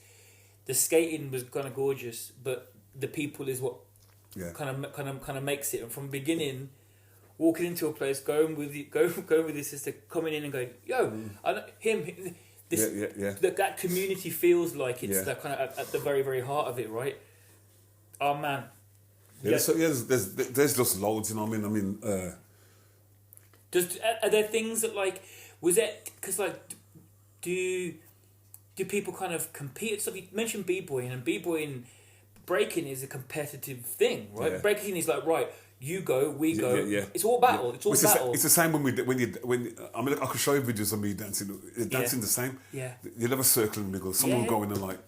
the skating was kind of gorgeous, but the people is what kind of makes it. And from the beginning, walking into a place, going with your sister, coming in and going, yo, I know him. That community feels like it's that kind of at the very, very heart of it, right? Oh man. Yeah. So there's just loads, you know what I mean? Are there things that like, was it because like, do people kind of compete? So you mentioned b-boying, and b-boying, breaking is a competitive thing, right? Yeah. Breaking is like, right, you go, we go. Yeah. It's all battle. It's all battle. It's the same when I mean, I could show you videos of me dancing. Dancing the same. Yeah. You'll have a circle in the middle. Someone will go in and like,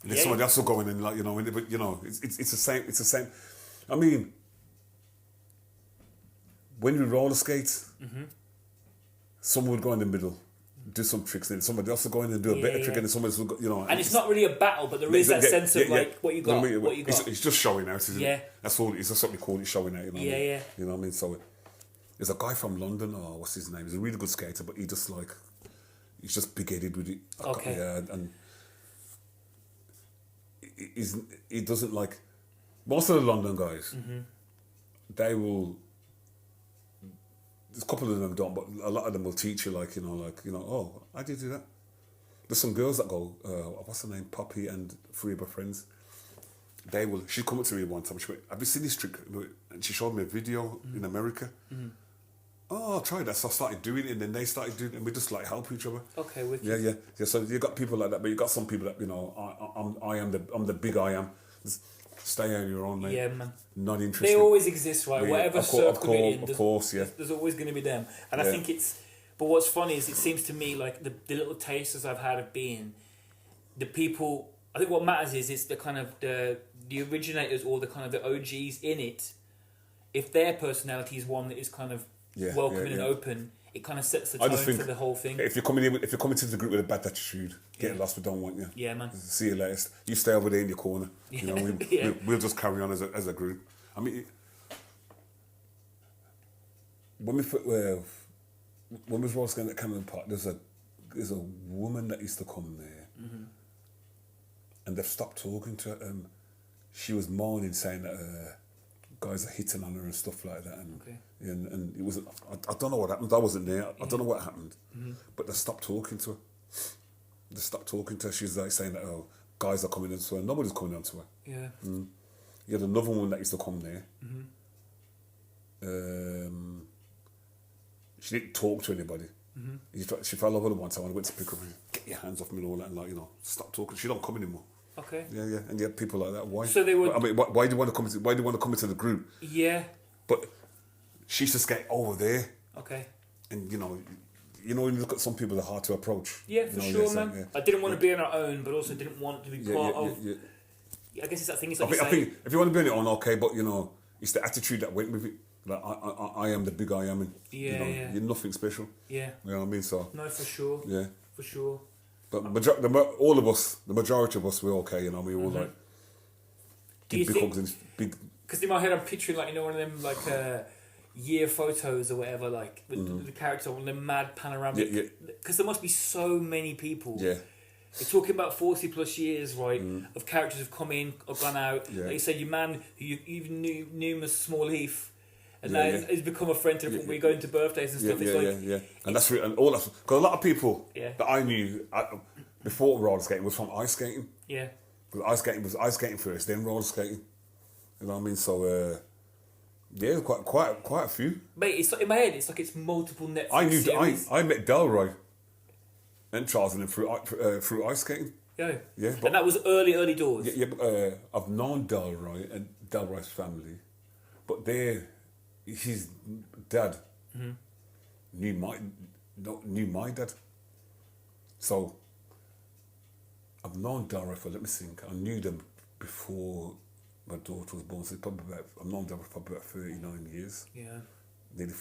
and then somebody else will go in and like, you know, but you know, it's the same. It's the same. I mean, when you roller skate, someone would go in the middle, do some tricks, and then somebody else will go in and do a better trick, and then somebody else will go, you know. And it's not really a battle, but there is that sense of like what you got, what you got. It's just showing out, isn't it? That's all. It's just what we call it, showing out. You know. Yeah. You know what I mean? So there's a guy from London. Oh, what's his name? He's a really good skater, but he's just big-headed with it. Okay. Yeah, and he doesn't like most of the London guys. They will. There's a couple of them don't, but a lot of them will teach you, oh, I did do that. There's some girls that go, what's her name, Poppy and three of her friends. They will. She come up to me one time. She went, "Have you seen this trick?" And she showed me a video in America. Oh, I'll try that. So I started doing it, and then they started doing it, and we just like help each other. Okay, with yeah. So you got people like that, but you got some people that I'm the big I am. Just stay on your own, mate. Yeah, man. Not interested. They always exist, right? Yeah, Whatever circle you're in, of course, yeah. There's always going to be them, and I think it's. But what's funny is it seems to me like the little tasters I've had of being the people. I think what matters is it's the kind of the originators or the kind of the OGs in it. if their personality is one that is kind of welcoming and open, it kind of sets the tone for the whole thing. If you're coming to the group with a bad attitude, get lost. We don't want you. Yeah, man. See you later. You stay over there in your corner. You know, we'll just carry on as a group. I mean, when we was roller skating at Camden Park, there's a woman that used to come there, and they've stopped talking to her. She was moaning, saying that guys are hitting on her and stuff like that, and it wasn't. I don't know what happened. I wasn't there. I don't know what happened, but they stopped talking to her. She's like saying that guys are coming into her. Nobody's coming onto her. Yeah. You had another woman that used to come there. She didn't talk to anybody. She fell over the one time. I went to pick her up and get your hands off me and all that, and like, stop talking. She don't come anymore. Okay. Yeah, and you have people like that. Why? So they would. I mean, why do you want to come? Why do you want to come into the group? Yeah. But she used to skate over there. Okay. And when you look at some people, they're hard to approach. Yeah, for sure, man. Yeah. I didn't want to be on our own, but also didn't want to be part of. Yeah. I guess it's that thing. It's like I think if you want to be on your own, okay, but it's the attitude that went with it. Like I am the big I am, and you're nothing special. Yeah. You know what I mean? So. No, for sure. Yeah. For sure. But all of us, the majority of us, we're okay. We all like big hugs and big. Because in my head, I'm picturing one of them year photos or whatever, like with the character on the mad panoramic. Yeah. Because there must be so many people. Yeah. You're talking about 40 plus years, right? Of characters who've come in or gone out. Yeah. Like you said, your man who you even knew as Small Heath. And now he's become a friend to the point where you're going to birthdays and stuff. And that's really, and all that. Because a lot of people that I knew before roller skating was from ice skating. Yeah. Because ice skating first, then roller skating. You know what I mean? So quite a few. Mate, it's in my head. It's like it's multiple Netflix series. I met Delroy and Charles and through ice skating. Yeah. Yeah. And that was early doors. Yeah. I've known Delroy and Delroy's family, but his dad knew my dad. So I've known Dara for, let me think, I knew them before my daughter was born. So I've known Dara for probably about 39 years. Yeah. Nearly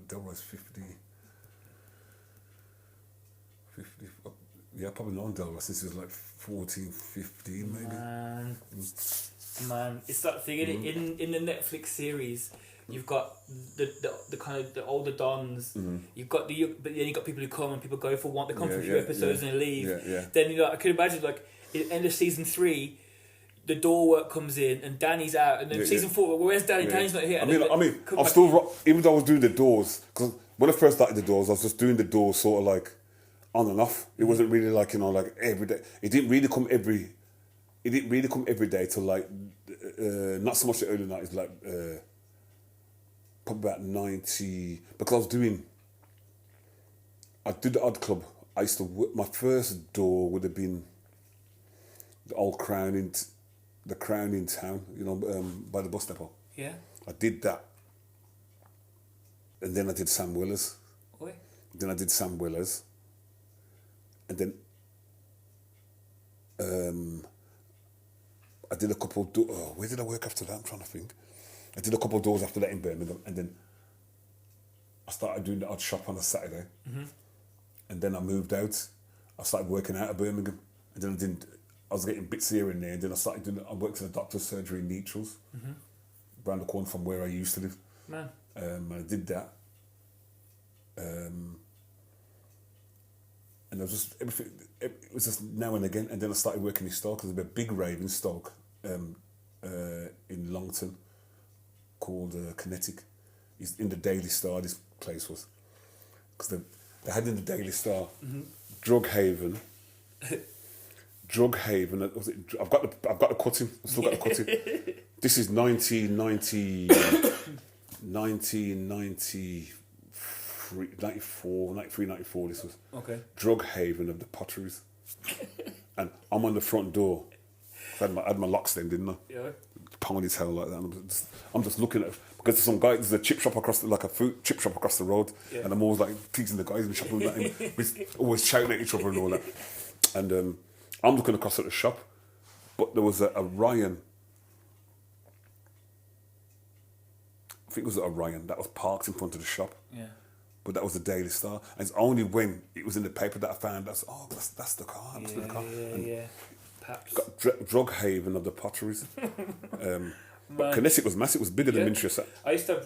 Dara was 50. Yeah, I've probably known Dara since he was like 14, 15 maybe. Man, it's that thing in the Netflix series. You've got the kind of the older dons. You've got but then you've got people who come and people go for one. They come for a few episodes and they leave. Then I can imagine at the end of season 3, the door work comes in and Danny's out, and then season 4, where's Danny? Danny's not here. I mean, I'm still even though I was doing the doors, because when I first started the doors, I was just doing the doors sort of like on and off. It wasn't really like like every day. It didn't really come every day till like not so much the early 90s, like probably about 90, because I did the Odd Club. I used to work, my first door would have been the old Crown in town, by the bus depot. Yeah. I did that. And then I did Sam Willer's. Oi. Then I did Sam Willer's. And then I did a couple of where did I work after that? I'm trying to think. I did a couple of doors after that in Birmingham, and then I started doing the odd shop on a Saturday. And then I moved out. I started working out of Birmingham, and then I was getting bits here and there, and then I worked in a doctor's surgery in Neutrals, around the corner from where I used to live. Man. And I did that. And it was just everything. It was just now and again, and then I started working in Stoke. There's a big rave in Stoke, in Longton, called Kinetic. He's in the Daily Star. This place was, because they had in the Daily Star, Drug Haven. Was it? I've got the cutting. I still got the cutting. This is 1993, this was. Okay. Drug Haven of the Potteries. And I'm on the front door. I had my locks then, didn't I? Yeah. Ponytail like that. And I'm just looking at, because there's some guy, there's a chip shop across a fruit chip shop across the road, and I'm always like teasing the guys in the shop, and we're always shouting at each other and all that. And I'm looking across at the shop, but there was a Ryan think it was at Orion, that was parked in front of the shop. Yeah. But that was the Daily Star. And it's only when it was in the paper that I found that's the car. That must be the car. Yeah. Perhaps. Got drug haven of the potteries. But Kinetic was massive. It was bigger than Minchester.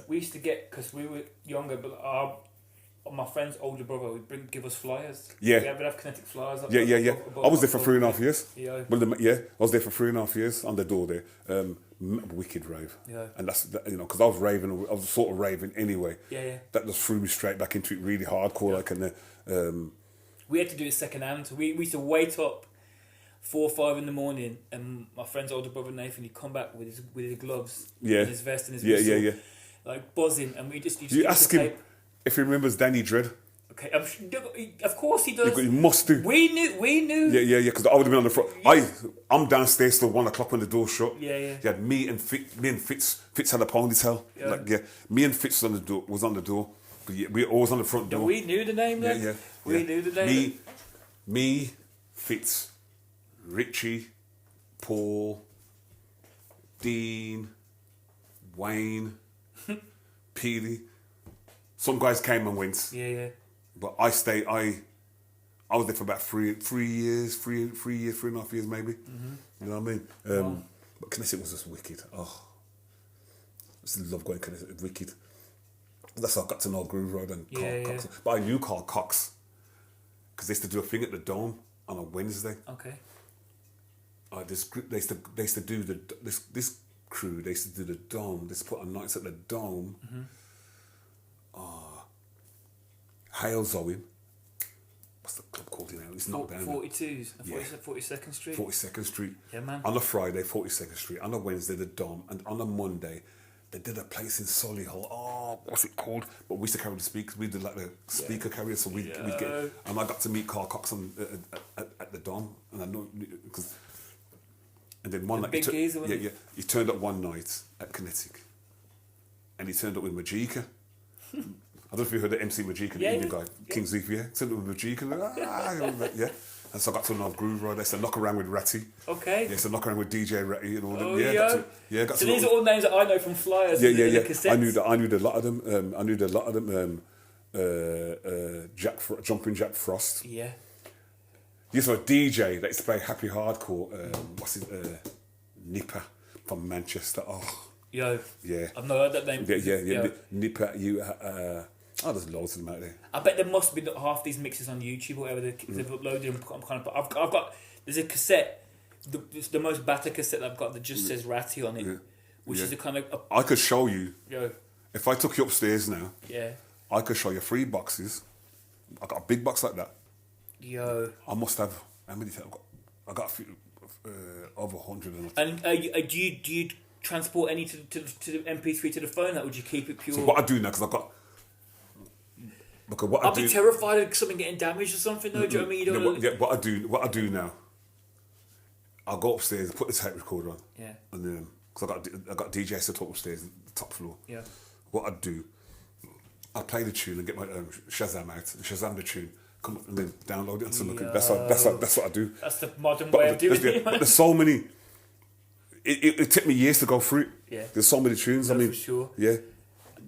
We used to get, because we were younger, but my friend's older brother would give us flyers. Yeah. We'd have Kinetic flyers. Yeah. I was there for 3.5 years. Yeah. Well, I was there for 3.5 years on the door there. Wicked rave. Yeah. And that's, because I was sort of raving anyway. Yeah. That just threw me straight back into it really hardcore. We had to do it second hand. So we used to wait up 4 or 5 in the morning, and my friend's older brother Nathan, he'd come back with his gloves, and his vest and his whistle, like buzzing, and we just you ask him if he remembers Danny Dread. Okay, of course he does. He must do. We knew. Yeah. Because I would have been on the front. I'm downstairs till 1 o'clock when the door shut. Yeah. You had me and Fitz. Fitz had a ponytail. Yeah. Me and Fitz was on the door. But we were always on the front door. We knew the name then. Yeah. We knew the name. Me, Fitz, Richie, Paul, Dean, Wayne, Peely. Some guys came and went. Yeah. But I stayed. I was there for about 3.5 years maybe. Mm-hmm. You know what I mean? But Knesset was just wicked. Oh, I just love going Knesset. Wicked. That's how I got to know Groove Road and Carl Cox. But I knew Carl Cox because they used to do a thing at the Dome on a Wednesday. Okay. This group, they used to do this crew. They used to do the Dome. They used to put on nights at the Dome. Mm-hmm. Hales Owen. What's the club called now? It's not down 42s. 42nd Street. 42nd Street. Yeah, man. On a Friday, 42nd Street. On a Wednesday, the Dome. And on a Monday, they did a place in Solihull. Oh, what's it called? But we used to carry the speakers. We did like the speaker carrier. So we'd get... And I got to meet Carl Cox at the Dome. And I know... Cause, and then one night... He turned up one night at Kinetic. And he turned up with Majika. I don't know if you heard the MC Majika, the Indian guy, King Zephyr, turned up with Majika, yeah. And so I got to know Groove Road. They used to knock around with Ratty. Okay. Yeah, so knock around with DJ Ratty and all them. Got so these are all names that I know from flyers. And the cassettes. I knew a lot of them. Jumping Jack Frost. Yeah. Yes, so a DJ that used to play happy hardcore. Nipper from Manchester. Oh. Yo. Yeah. I've not heard that name. Yeah. Nipper, there's loads of them out there. I bet there must be half these mixes on YouTube or whatever they've uploaded and kind of. I've got. There's a cassette, the most battered cassette that I've got that just says Ratty on it, which is a kind of. I could show you. Yo. If I took you upstairs now. Yeah. I could show you 3 boxes. I got a big box like that. Yo. I must have. How many? I got a few, over 100. And do you transport any to the MP3 to the phone? That would you keep it pure? So what I do now, because I've got. I'd be terrified of something getting damaged or something. Though, do you know what I mean? You don't what I do now. I'll go upstairs, put the tape recorder on. Yeah. And then, because I got DJ set up upstairs, the top floor. Yeah. What I do, I play the tune and get my Shazam out and Shazam the tune. Come up and then download it and look at. That's what I do. That's the modern way of doing it. But there's so many. It took me years to go through it. Yeah. There's so many tunes. For sure. Yeah.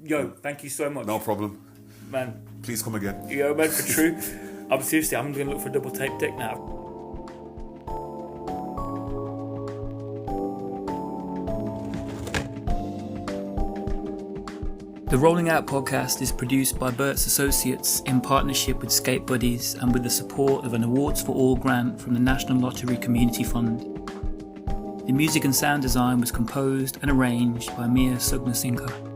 Yo, thank you so much. No problem. Man. Please come again. Yo, man, for true. I'm going to look for a double tape deck now. The Rolling Out podcast is produced by Bertz Associates in partnership with Skate Buddies and with the support of an Awards for All grant from the National Lottery Community Fund. The music and sound design was composed and arranged by Sugunasingha.